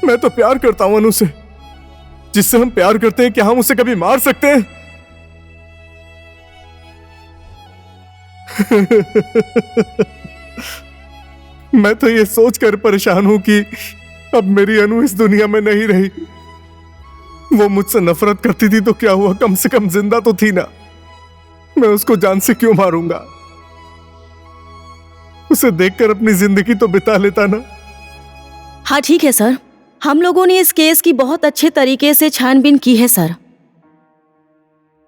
मैं तो प्यार करता हूं अनु से। जिससे हम प्यार करते हैं, क्या हम उसे कभी मार सकते हैं? मैं तो ये सोचकर परेशान हूं कि अब मेरी अनु इस दुनिया में नहीं रही। वो मुझसे नफरत करती थी तो क्या हुआ, कम से कम जिंदा तो थी ना। मैं उसको जान से क्यों मारूंगा? उसे देखकर अपनी जिंदगी तो बिता लेता ना। हाँ ठीक है सर, हम लोगों ने इस केस की बहुत अच्छे तरीके से छानबीन की है सर।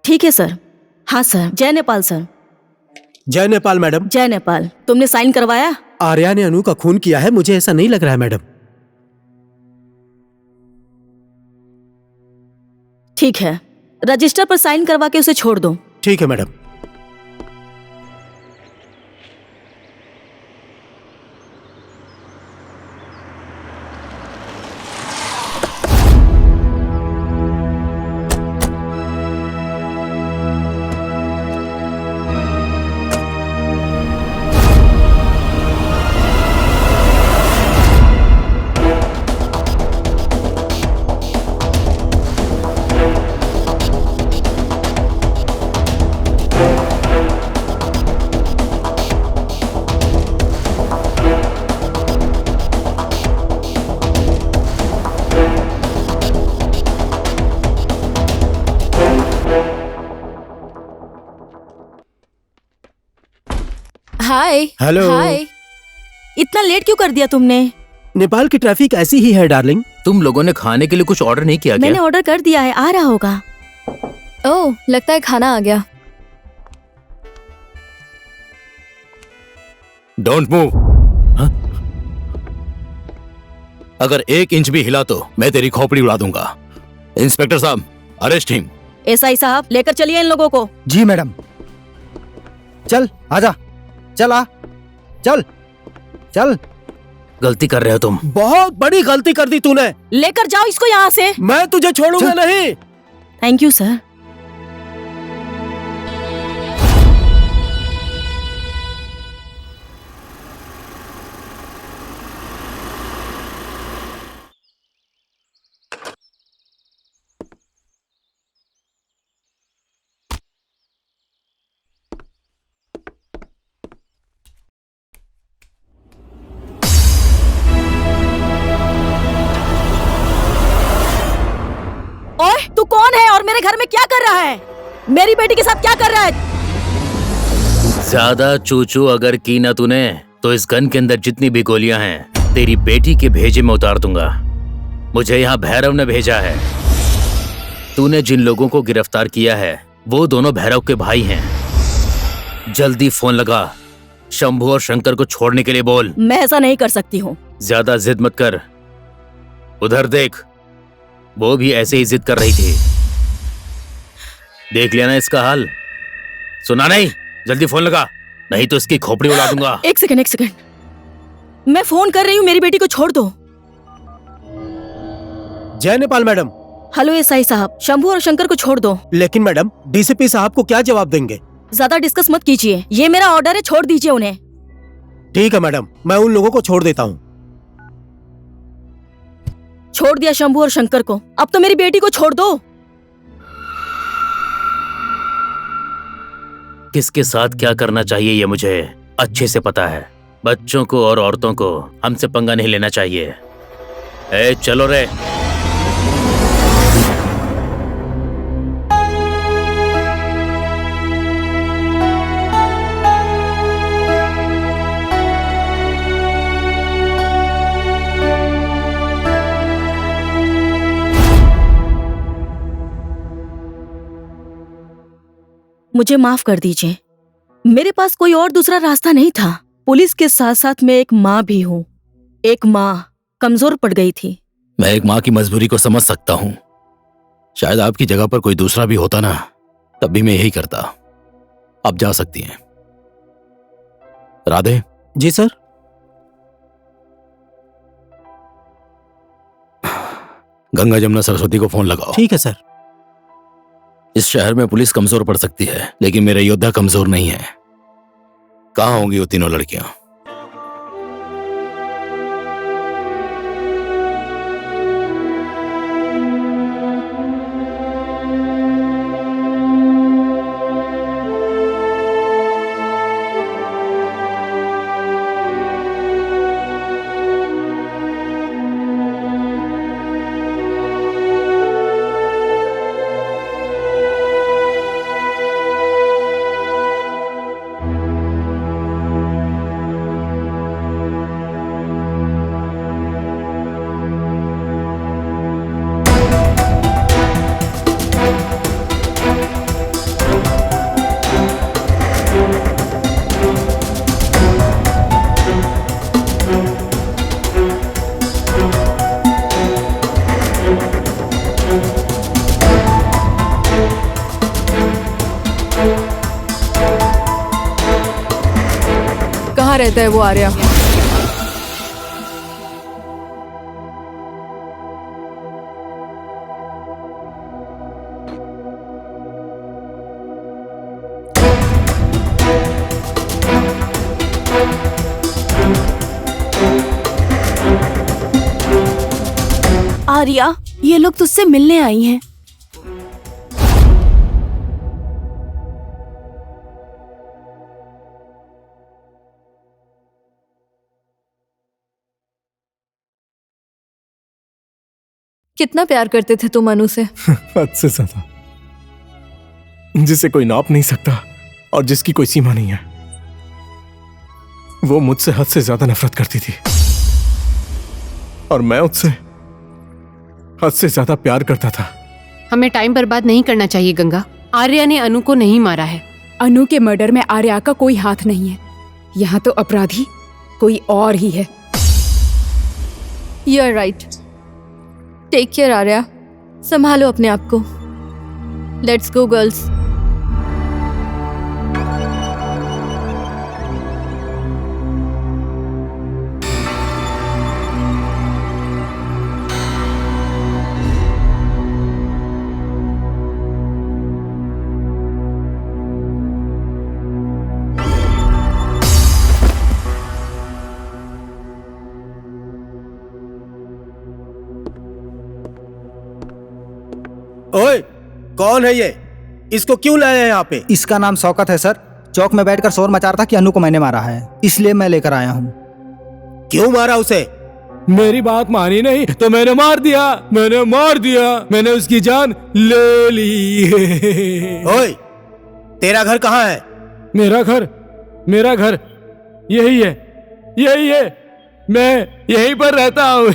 ठीक है सर। हाँ सर। जय नेपाल सर। जय नेपाल मैडम। जय नेपाल। तुमने साइन करवाया? आर्या ने अनु का खून किया है, मुझे ऐसा नहीं लग रहा है मैडम। ठीक है, रजिस्टर पर साइन करवा के उसे छोड़ दो। ठीक है मैडम। हाय। हेलो। हाय। इतना लेट क्यों कर दिया तुमने? नेपाल की ट्रैफिक ऐसी ही है डार्लिंग। तुम लोगों ने खाने के लिए कुछ ऑर्डर नहीं किया मैंने क्या? ऑर्डर कर दिया है, आ रहा होगा। ओह, लगता है खाना आ गया। Don't move. अगर 1 इंच भी हिला तो मैं तेरी खोपड़ी उड़ा दूंगा। इंस्पेक्टर साहब, अरेस्ट हिम। एसआई साहब, लेकर चलिए इन लोगों को। जी मैडम। चल आजा, चल आ, चल चल। गलती कर रहे हो तुम। बहुत बड़ी गलती कर दी तूने। लेकर जाओ इसको यहाँ से। मैं तुझे छोड़ूंगा नहीं। Thank you sir. ओए, तू कौन है और मेरे घर में क्या कर रहा है? मेरी बेटी के साथ क्या कर रहा है? ज्यादा चूचू अगर की ना तूने तो इस गन के अंदर जितनी भी गोलियां हैं तेरी बेटी के भेजे में उतार दूंगा। मुझे यहाँ भैरव ने भेजा है। तूने जिन लोगों को गिरफ्तार किया है वो दोनों भैरव के भाई हैं। जल्दी फोन लगा, शंभू और शंकर को छोड़ने के लिए बोल। मैं ऐसा नहीं कर सकती हूँ। ज्यादा जिद मत कर। उधर देख, वो भी ऐसे ही जिद कर रही थी। देख लिया ना इसका हाल? सुना नहीं? जल्दी फोन लगा, नहीं तो इसकी खोपड़ी उड़ा दूंगा। एक सेकंड। मैं फोन कर रही हूँ, मेरी बेटी को छोड़ दो। जय नेपाल मैडम। हेलो एसआई साहब, शंभू और शंकर को छोड़ दो। लेकिन मैडम, डीसीपी साहब को क्या जवाब देंगे? ज्यादा डिस्कस मत कीजिए, ये मेरा ऑर्डर है, छोड़ दीजिए उन्हें। ठीक है मैडम, मैं उन लोगों को छोड़ देता हूँ। छोड़ दिया शंभू और शंकर को, अब तो मेरी बेटी को छोड़ दो। किसके साथ क्या करना चाहिए ये मुझे अच्छे से पता है। बच्चों को और औरतों को हमसे पंगा नहीं लेना चाहिए। ए, चलो रे। मुझे माफ कर दीजिए, मेरे पास कोई और दूसरा रास्ता नहीं था। पुलिस के साथ साथ मैं एक माँ भी हूँ। एक माँ कमजोर पड़ गई थी। मैं एक माँ की मजबूरी को समझ सकता हूँ। शायद आपकी जगह पर कोई दूसरा भी होता ना, तब भी मैं यही करता। आप जा सकती हैं। राधे। जी सर। गंगा जमुना सरस्वती को फोन लगाओ। ठीक है सर। इस शहर में पुलिस कमजोर पड़ सकती है, लेकिन मेरे योद्धा कमजोर नहीं है। कहाँ होंगी वो तीनों लड़कियां? रहता है वो आर्या? आर्या, ये लोग तुझसे मिलने आई हैं। कितना प्यार करते थे तुम अनु से? हद से ज्यादा, जिसे कोई नाप नहीं सकता और जिसकी कोई सीमा नहीं है। वो मुझसे हद से ज्यादा नफरत करती थी और मैं उससे हद से ज्यादा प्यार करता था। हमें टाइम बर्बाद नहीं करना चाहिए गंगा। आर्या ने अनु को नहीं मारा है। अनु के मर्डर में आर्या का कोई हाथ नहीं है। यहाँ तो अपराधी कोई और ही है। You are right. Take care Arya, संभालो अपने आप को। Let's go girls. ओए, कौन है ये? इसको क्यों लाए हैं यहाँ पे? इसका नाम शौकत है सर। चौक में बैठकर शोर मचा रहा था कि अनु को मैंने मारा है, इसलिए मैं लेकर आया हूँ। क्यों मारा उसे? मेरी बात मानी नहीं तो मैंने मार दिया। मैंने उसकी जान ले ली। ओए, तेरा घर कहाँ है? मेरा घर यही है। मैं यहीं पर रहता हूँ।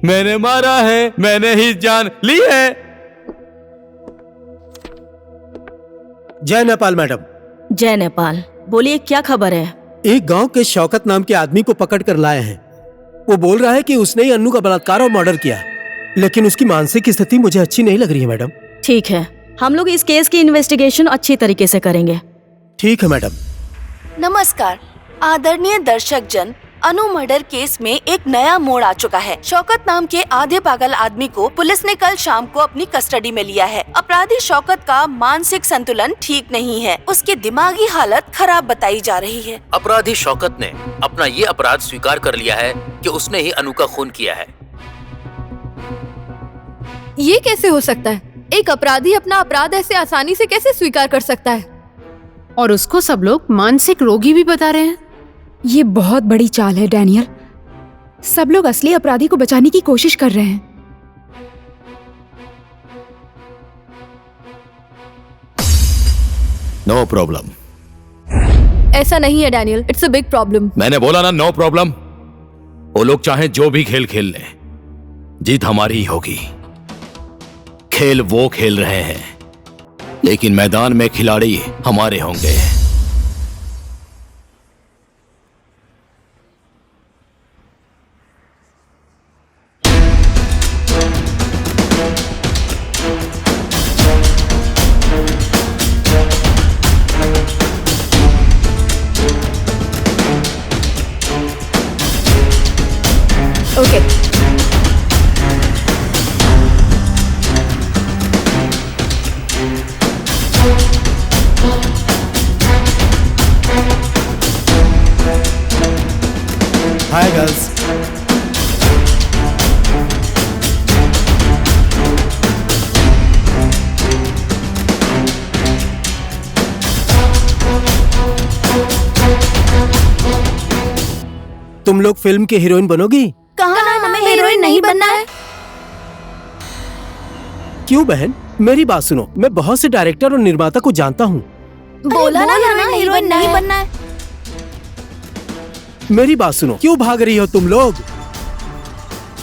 मैंने मारा है, मैंने ही जान ली है। जय नेपाल मैडम। जय नेपाल। बोलिए, क्या खबर है? एक गांव के शौकत नाम के आदमी को पकड़ कर लाए हैं। वो बोल रहा है कि उसने ही अन्नू का बलात्कार और मर्डर किया, लेकिन उसकी मानसिक स्थिति मुझे अच्छी नहीं लग रही है मैडम। ठीक है, हम लोग इस केस की इन्वेस्टिगेशन अच्छी तरीके से करेंगे। ठीक है मैडम। नमस्कार आदरणीय दर्शक जन, अनु मर्डर केस में एक नया मोड़ आ चुका है। शौकत नाम के आधे पागल आदमी को पुलिस ने कल शाम को अपनी कस्टडी में लिया है। अपराधी शौकत का मानसिक संतुलन ठीक नहीं है। उसकी दिमागी हालत खराब बताई जा रही है। अपराधी शौकत ने अपना ये अपराध स्वीकार कर लिया है कि उसने ही अनु का खून किया है। ये कैसे हो सकता है? एक अपराधी अपना अपराध ऐसे आसानी से कैसे स्वीकार कर सकता है? और उसको सब लोग मानसिक रोगी भी बता रहे हैं। ये बहुत बड़ी चाल है डैनियल। सब लोग असली अपराधी को बचाने की कोशिश कर रहे हैं। No problem. ऐसा नहीं है Daniel, it's a big problem. मैंने बोला ना, नो प्रॉब्लम। वो लोग चाहे जो भी खेल खेल लें, जीत हमारी ही होगी। खेल वो खेल रहे हैं, लेकिन मैदान में खिलाड़ी हमारे होंगे। ओके। Hi girls. तुम लोग फिल्म की हीरोइन बनोगी? कहा हमें हीरोइन नहीं बनना है। क्यों बहन, मेरी बात सुनो। मैं बहुत से डायरेक्टर और निर्माता को जानता हूँ। बोला ना हीरोइन नहीं बनना है। मेरी बात सुनो, क्यों भाग रही हो तुम लोग?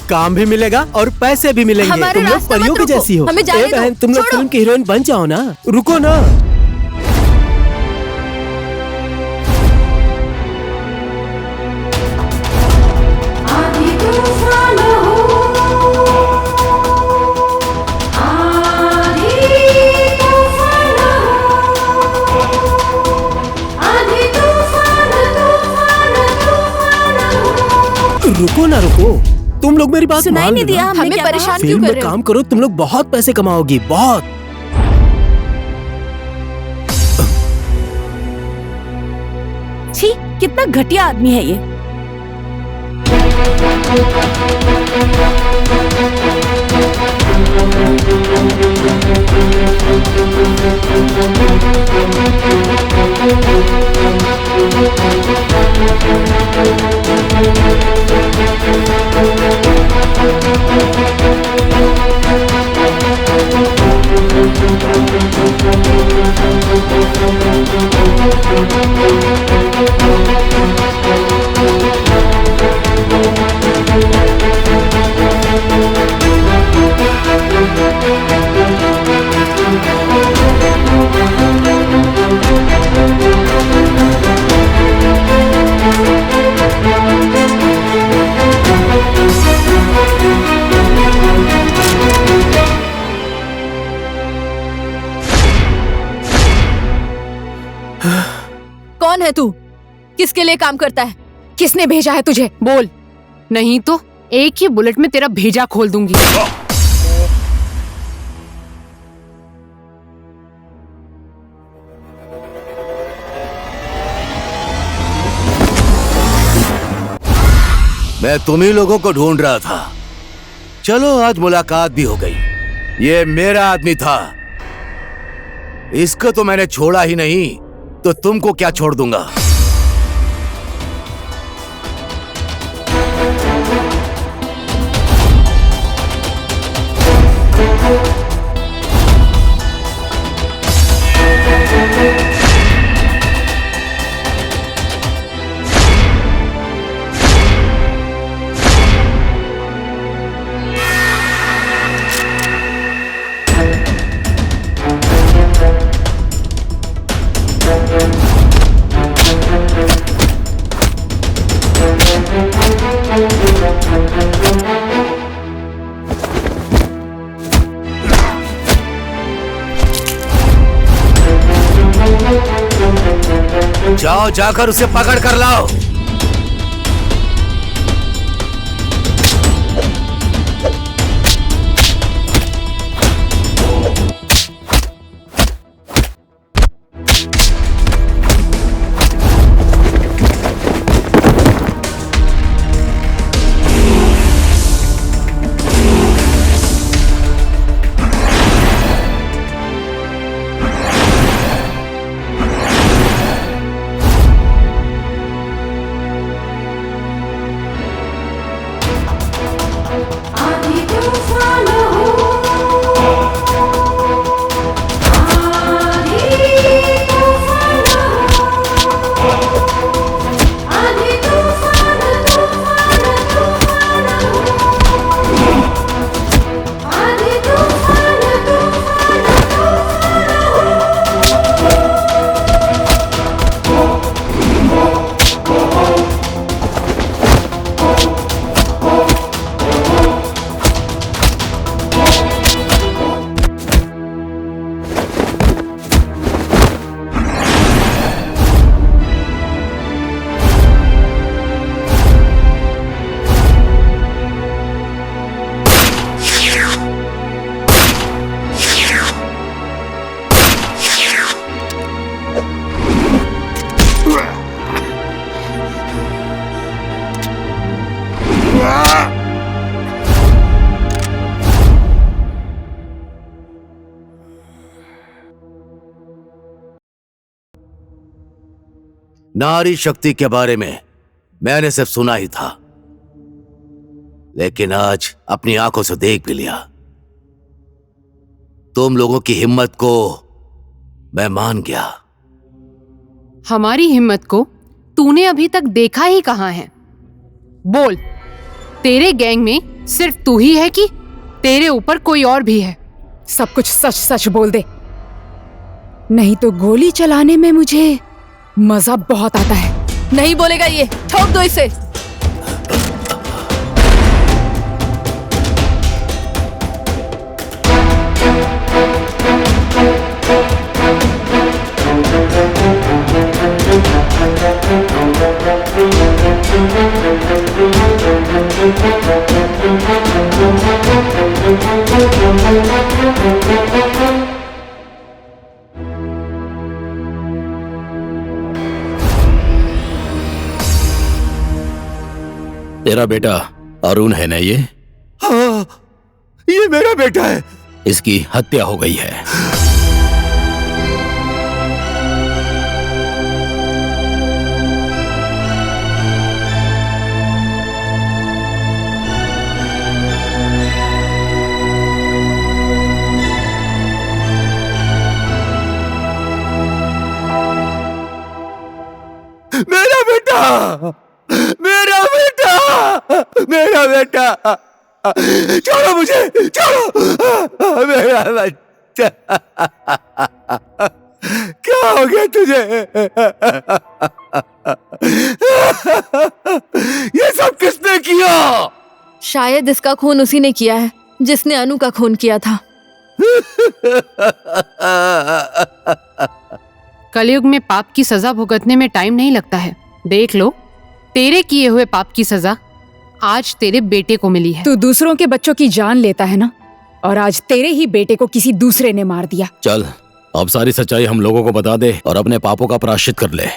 काम भी मिलेगा और पैसे भी मिलेंगे। तुम लोग परियों की जैसी हो। ए बहन, तुम लोग फिल्म की हीरोइन बन जाओ ना। रुको ना। रुको ना रुको, तुम लोग मेरी बात सुनाई मान नहीं लो दिया ना। हमने हमें क्या परेशान कहा? क्यों फिल्म कर में रहे हो? काम करो, तुम लोग बहुत पैसे कमाओगी, बहुत। छी, कितना घटिया आदमी है ये। कौन है तू? किसके लिए काम करता है? किसने भेजा है तुझे? बोल। नहीं तो एक ही बुलेट में तेरा भेजा खोल दूंगी। मैं तुम ही लोगों को ढूंढ रहा था। चलो आज मुलाकात भी हो गई। ये मेरा आदमी था, इसको तो मैंने छोड़ा ही नहीं, तो तुमको क्या छोड़ दूंगा। जाओ, जाकर उसे पकड़ कर लाओ। नारी शक्ति के बारे में मैंने सिर्फ सुना ही था, लेकिन आज अपनी आंखों से देख भी लिया। तुम लोगों की हिम्मत को मैं मान गया। हमारी हिम्मत को तूने अभी तक देखा ही कहाँ है? बोल, तेरे गैंग में सिर्फ तू ही है कि तेरे ऊपर कोई और भी है? सब कुछ सच सच बोल दे, नहीं तो गोली चलाने में मुझे मजा बहुत आता है। नहीं बोलेगा ये, ठोक दो इसे। तेरा बेटा अरुण है ना ये? हाँ, ये मेरा बेटा है। इसकी हत्या हो गई है। मेरा बेटा, मेरा बेटा, मेरा बेटा, छोड़ो मुझे, छोड़ो मेरा बच्चा। क्या हो गया तुझे? ये सब किसने किया? शायद इसका खून उसी ने किया है जिसने अनु का खून किया था। कलयुग में पाप की सजा भुगतने में टाइम नहीं लगता है। देख लो, तेरे किए हुए पाप की सजा आज तेरे बेटे को मिली है। तू दूसरों के बच्चों की जान लेता है ना, और आज तेरे ही बेटे को किसी दूसरे ने मार दिया। चल, अब सारी सच्चाई हम लोगों को बता दे और अपने पापों का प्रायश्चित कर ले।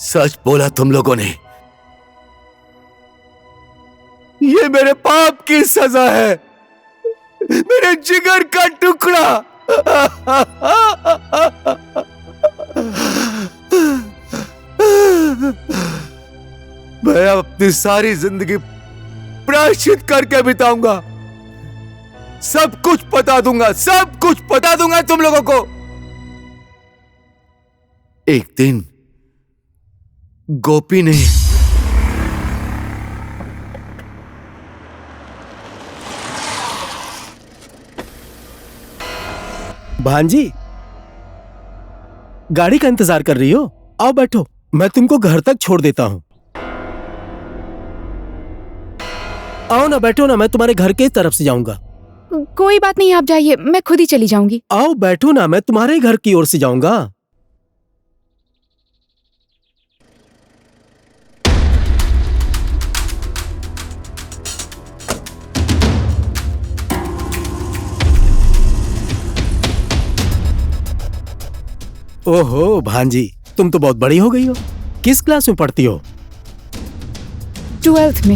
सच बोला तुम लोगों ने। ये मेरे पाप की सजा है, मेरे जिगर का टुकड़ा। मैं अपनी सारी जिंदगी प्रायश्चित करके बिताऊंगा। सब कुछ बता दूंगा, सब कुछ बता दूंगा तुम लोगों को। एक दिन गोपी ने भांजी, गाड़ी का इंतजार कर रही हो? आओ बैठो, मैं तुमको घर तक छोड़ देता हूँ। आओ ना, बैठो ना, मैं तुम्हारे घर के तरफ से जाऊंगा। कोई बात नहीं, आप जाइए, मैं खुद ही चली जाऊंगी। आओ बैठो ना, मैं तुम्हारे घर की ओर से जाऊंगा। ओहो भांजी, तुम तो बहुत बड़ी हो गई हो। किस क्लास में पढ़ती हो? 12th में।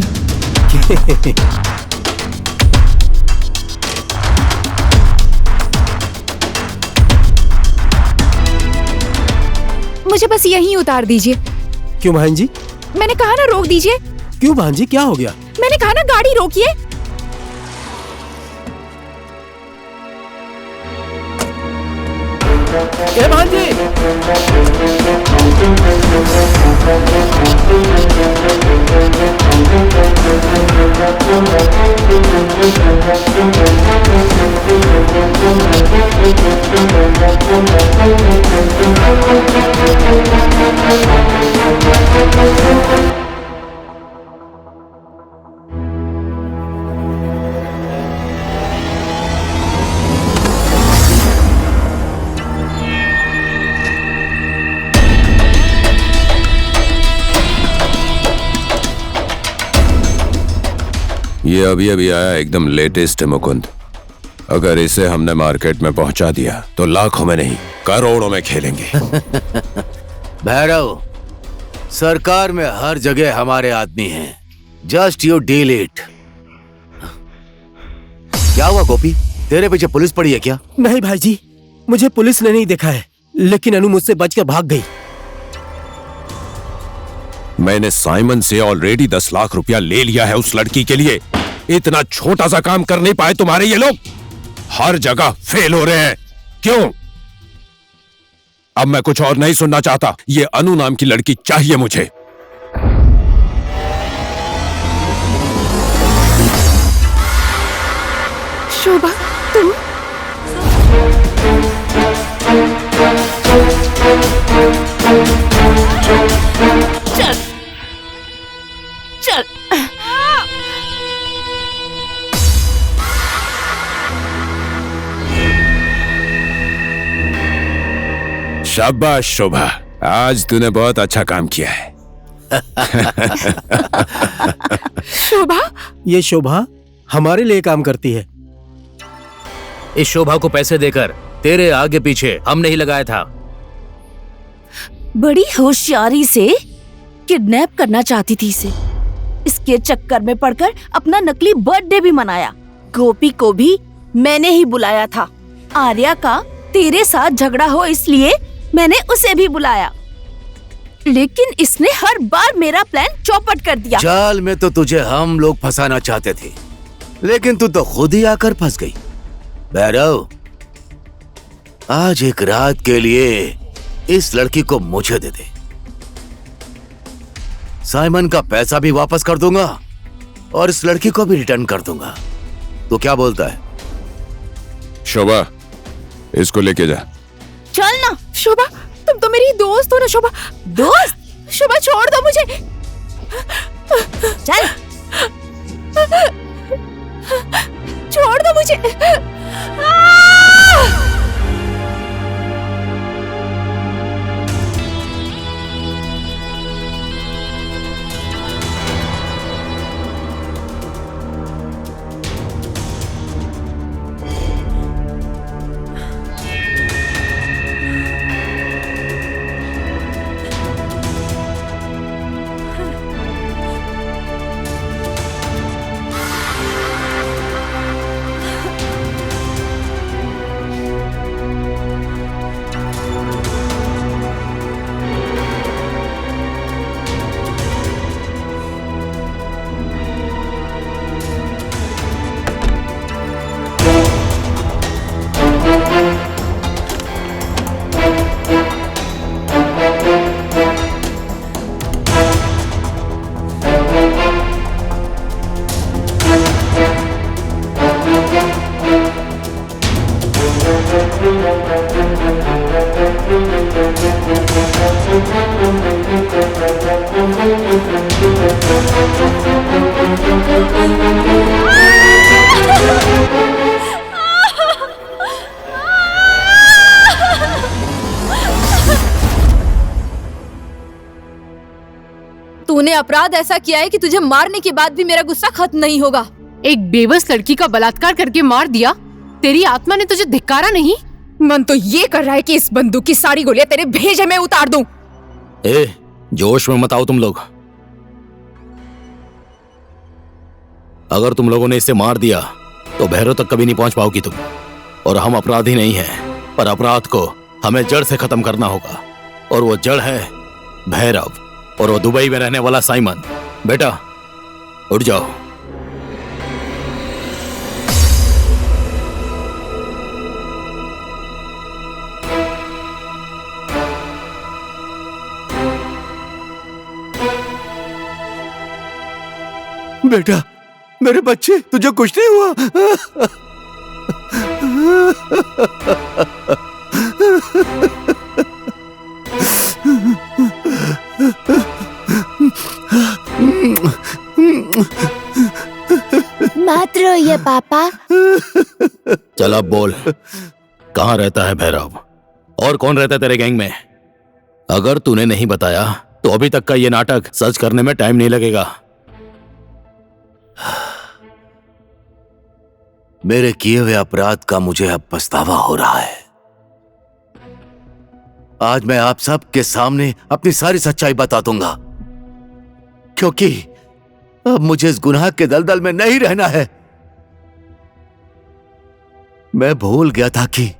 मुझे बस यहीं उतार दीजिए। क्यों भांजी? मैंने कहा ना रोक दीजिए। क्यों भांजी, क्या हो गया? मैंने कहा ना गाड़ी रोकिए। ए भांजी! ये अभी अभी आया, एकदम लेटेस्ट है मुकुंद। अगर इसे हमने मार्केट में पहुंचा दिया तो लाखों में नहीं करोड़ों में खेलेंगे। भैरव, सरकार में हर जगह हमारे आदमी हैं। Just you deal it. क्या हुआ गोपी, तेरे पीछे पुलिस पड़ी है क्या? नहीं भाईजी, मुझे पुलिस ने नहीं देखा है, लेकिन अनु मुझसे बचकर भाग गई। मैंने साइमन से ऑलरेडी 10 लाख रुपया ले लिया है उस लड़की के लिए। इतना छोटा सा काम कर नहीं पाए तुम्हारे ये लोग? हर जगह फेल हो रहे हैं, क्यों? अब मैं कुछ और नहीं सुनना चाहता। ये अनु नाम की लड़की चाहिए मुझे। शोभा, तुम? चल चल। शाबाश शोभा, आज तूने बहुत अच्छा काम किया है। शोभा? ये शोभा हमारे लिए काम करती है। इस शोभा को पैसे देकर तेरे आगे पीछे हमने ही लगाया था। बड़ी होशियारी से किडनैप करना चाहती थी इसे। इसके चक्कर में पड़कर अपना नकली बर्थडे भी मनाया। गोपी को भी मैंने ही बुलाया था। आर्या का तेरे साथ झगड़ा हो इसलिए मैंने उसे भी बुलाया, लेकिन इसने हर बार मेरा प्लान चौपट कर दिया। जाल में तो तुझे हम लोग फंसाना चाहते थे, लेकिन तू तो खुद ही आकर फंस गई। भैरव, आज एक रात के लिए इस लड़की को मुझे दे दे। साइमन का पैसा भी वापस कर दूंगा और इस लड़की को भी रिटर्न कर दूंगा। तो क्या बोलता है? शोभा, इसको लेके जा। चल ना। शोभा, तुम तो मेरी दोस्त हो ना। शोभा, दोस्त? शोभा छोड़ दो मुझे। चल। छोड़ दो मुझे। तूने अपराध ऐसा किया है कि तुझे मारने के बाद भी मेरा गुस्सा खत्म नहीं होगा। एक बेबस लड़की का बलात्कार करके मार दिया। तेरी आत्मा ने तुझे धिक्कारा नहीं? मन तो ये कर रहा है कि इस बंदूक की सारी गोलियां तेरे भेजे में उतार दूं। जोश में मत आओ तुम लोग। अगर तुम लोगों ने इसे मार दिया तो भैरव तक कभी नहीं पहुंच पाओगी तुम। और हम अपराधी नहीं हैं, पर अपराध को हमें जड़ से खत्म करना होगा। और वो जड़ है भैरव, और वो दुबई में रहने वाला साइमन। बेटा उठ जाओ। बेटा, मेरे बच्चे, तुझे कुछ नहीं हुआ? मत रोइए पापा। चल अब बोल, कहाँ रहता है भैरव? और कौन रहता है तेरे गैंग में? अगर तूने नहीं बताया तो अभी तक का ये नाटक सच करने में टाइम नहीं लगेगा। मेरे किए हुए अपराध का मुझे अब पछतावा हो रहा है। आज मैं आप सब के सामने अपनी सारी सच्चाई बता दूंगा, क्योंकि अब मुझे इस गुनाह के दलदल में नहीं रहना है। मैं भूल गया था कि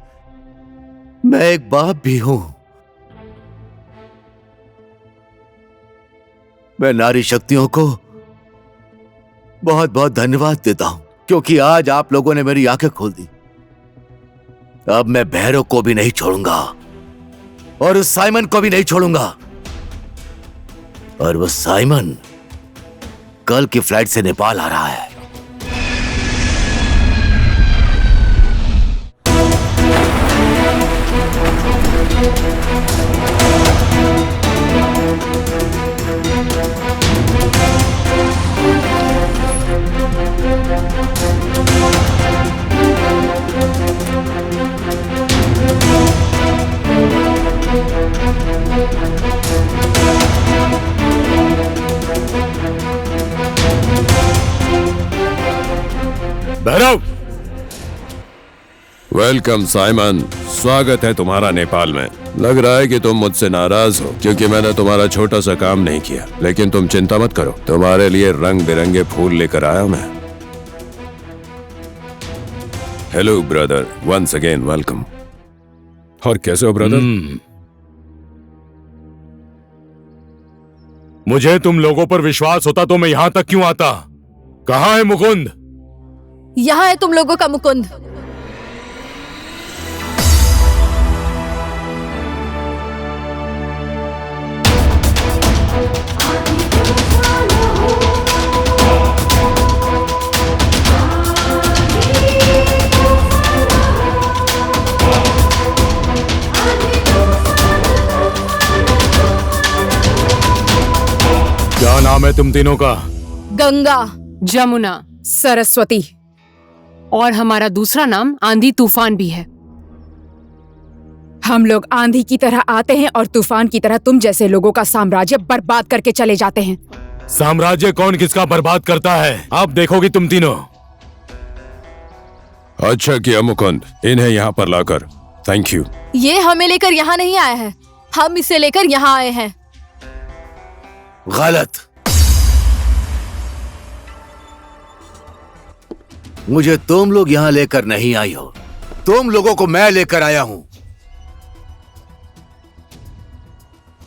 मैं एक बाप भी हूं। मैं नारी शक्तियों को बहुत बहुत धन्यवाद देता हूं, क्योंकि आज आप लोगों ने मेरी आंखें खोल दी। अब मैं भैरव को भी नहीं छोड़ूंगा और उस साइमन को भी नहीं छोड़ूंगा। और वो साइमन कल की फ्लाइट से नेपाल आ रहा है। भैरव। वेलकम साइमन, स्वागत है तुम्हारा नेपाल में। लग रहा है कि तुम मुझसे नाराज हो क्योंकि मैंने तुम्हारा छोटा सा काम नहीं किया, लेकिन तुम चिंता मत करो, तुम्हारे लिए रंग बिरंगे फूल लेकर आया मैं। Hello brother, once again welcome. और कैसे हो ब्रदर? मुझे तुम लोगों पर विश्वास होता तो मैं यहां तक क्यों आता? कहाँ है मुकुंद? यहाँ है तुम लोगों का मुकुंद। क्या नाम है तुम तीनों का? गंगा, जमुना, सरस्वती। और हमारा दूसरा नाम आंधी तूफान भी है। हम लोग आंधी की तरह आते हैं और तूफान की तरह तुम जैसे लोगों का साम्राज्य बर्बाद करके चले जाते हैं। साम्राज्य कौन किसका बर्बाद करता है, आप देखोगी तुम तीनों। अच्छा किया मुकुंद, इन्हें यहाँ पर लाकर। Thank you. ये हमें लेकर यहाँ नहीं आया है, हम इसे लेकर यहाँ आए हैं। गलत। मुझे तुम लोग यहां लेकर नहीं आई हो, तुम लोगों को मैं लेकर आया हूं।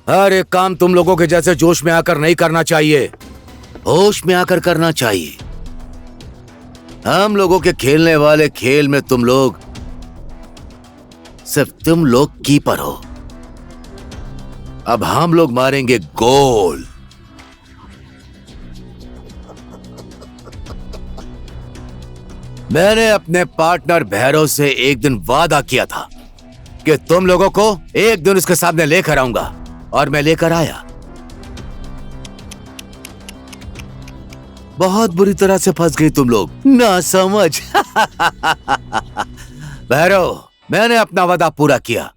हर एक काम तुम लोगों के जैसे जोश में आकर नहीं करना चाहिए, होश में आकर करना चाहिए। हम लोगों के खेलने वाले खेल में तुम लोग सिर्फ तुम लोग कीपर हो। अब हम लोग मारेंगे गोल। मैंने अपने पार्टनर भैरव से एक दिन वादा किया था कि तुम लोगों को एक दिन उसके सामने लेकर आऊंगा, और मैं लेकर आया। बहुत बुरी तरह से फंस गई तुम लोग, ना समझ। भैरव, मैंने अपना वादा पूरा किया,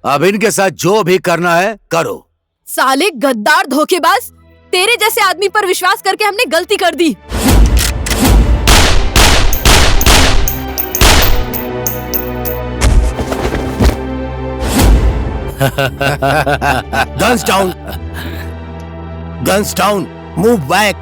अब इनके साथ जो भी करना है करो। साले गद्दार धोखेबाज, तेरे जैसे आदमी पर विश्वास करके हमने गलती कर दी। Guns down! Guns down! Move back!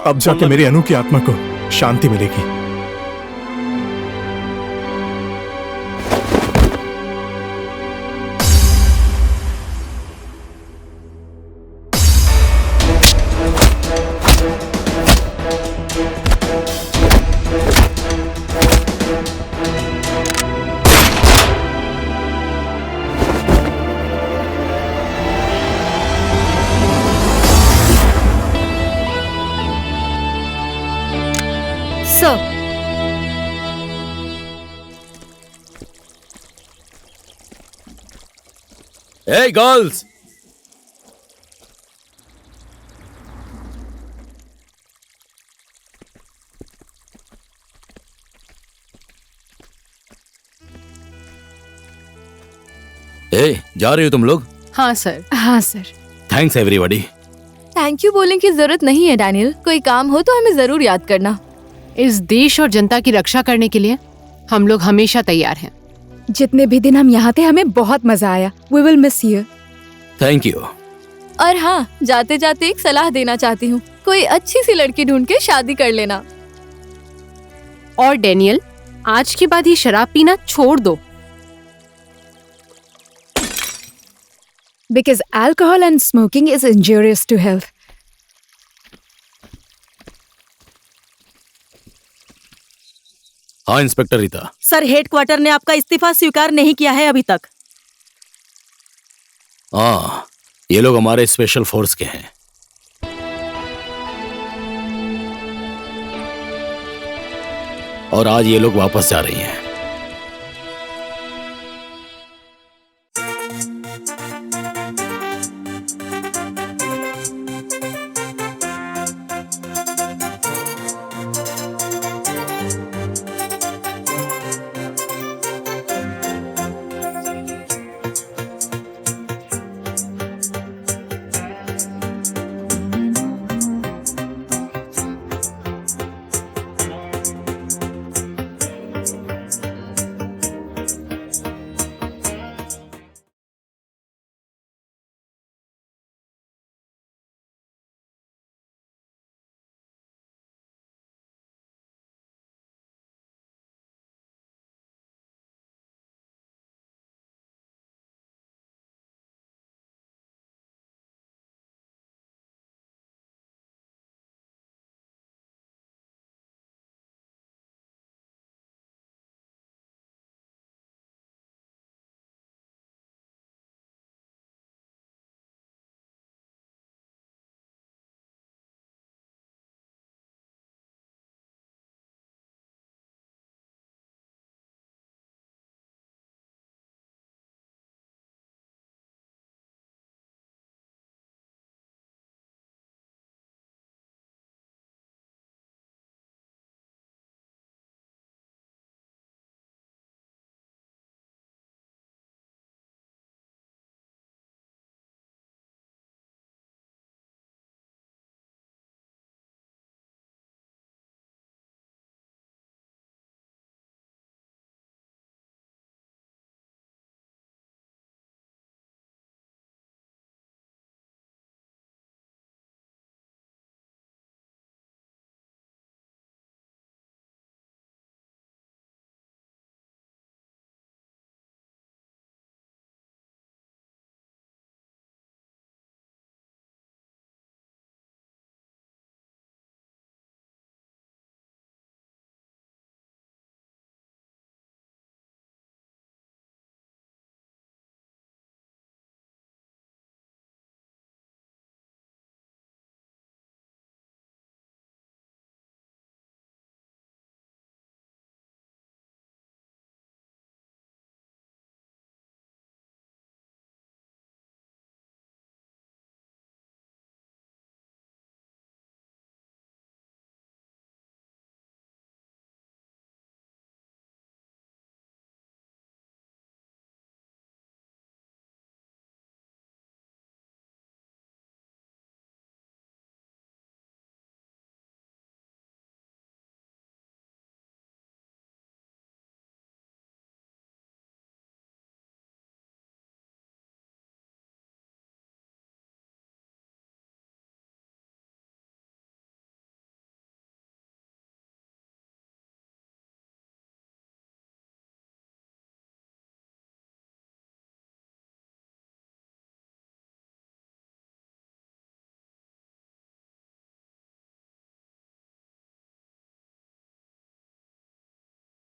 अब जाके मेरी अनु की आत्मा को शांति मिलेगी। Sir, Hey girls! Hey, जा रही हो तुम लोग? हाँ सर। हाँ sir. Thanks everybody. Thank you बोलने की जरूरत नहीं है डैनियल। कोई काम हो तो हमें जरूर याद करना। इस देश और जनता की रक्षा करने के लिए हम लोग हमेशा तैयार हैं। जितने भी दिन हम यहाँ थे हमें बहुत मजा आया। We will miss you. Thank you. और हाँ, जाते जाते एक सलाह देना चाहती हूँ, कोई अच्छी सी लड़की ढूंढ के शादी कर लेना। और डैनियल, आज के बाद ये शराब पीना छोड़ दो। Because alcohol and smoking is injurious to health. हाँ इंस्पेक्टर रीता। सर, हेडक्वार्टर ने आपका इस्तीफा स्वीकार नहीं किया है अभी तक। हाँ, ये लोग हमारे स्पेशल फोर्स के हैं। और आज ये लोग वापस जा रही हैं।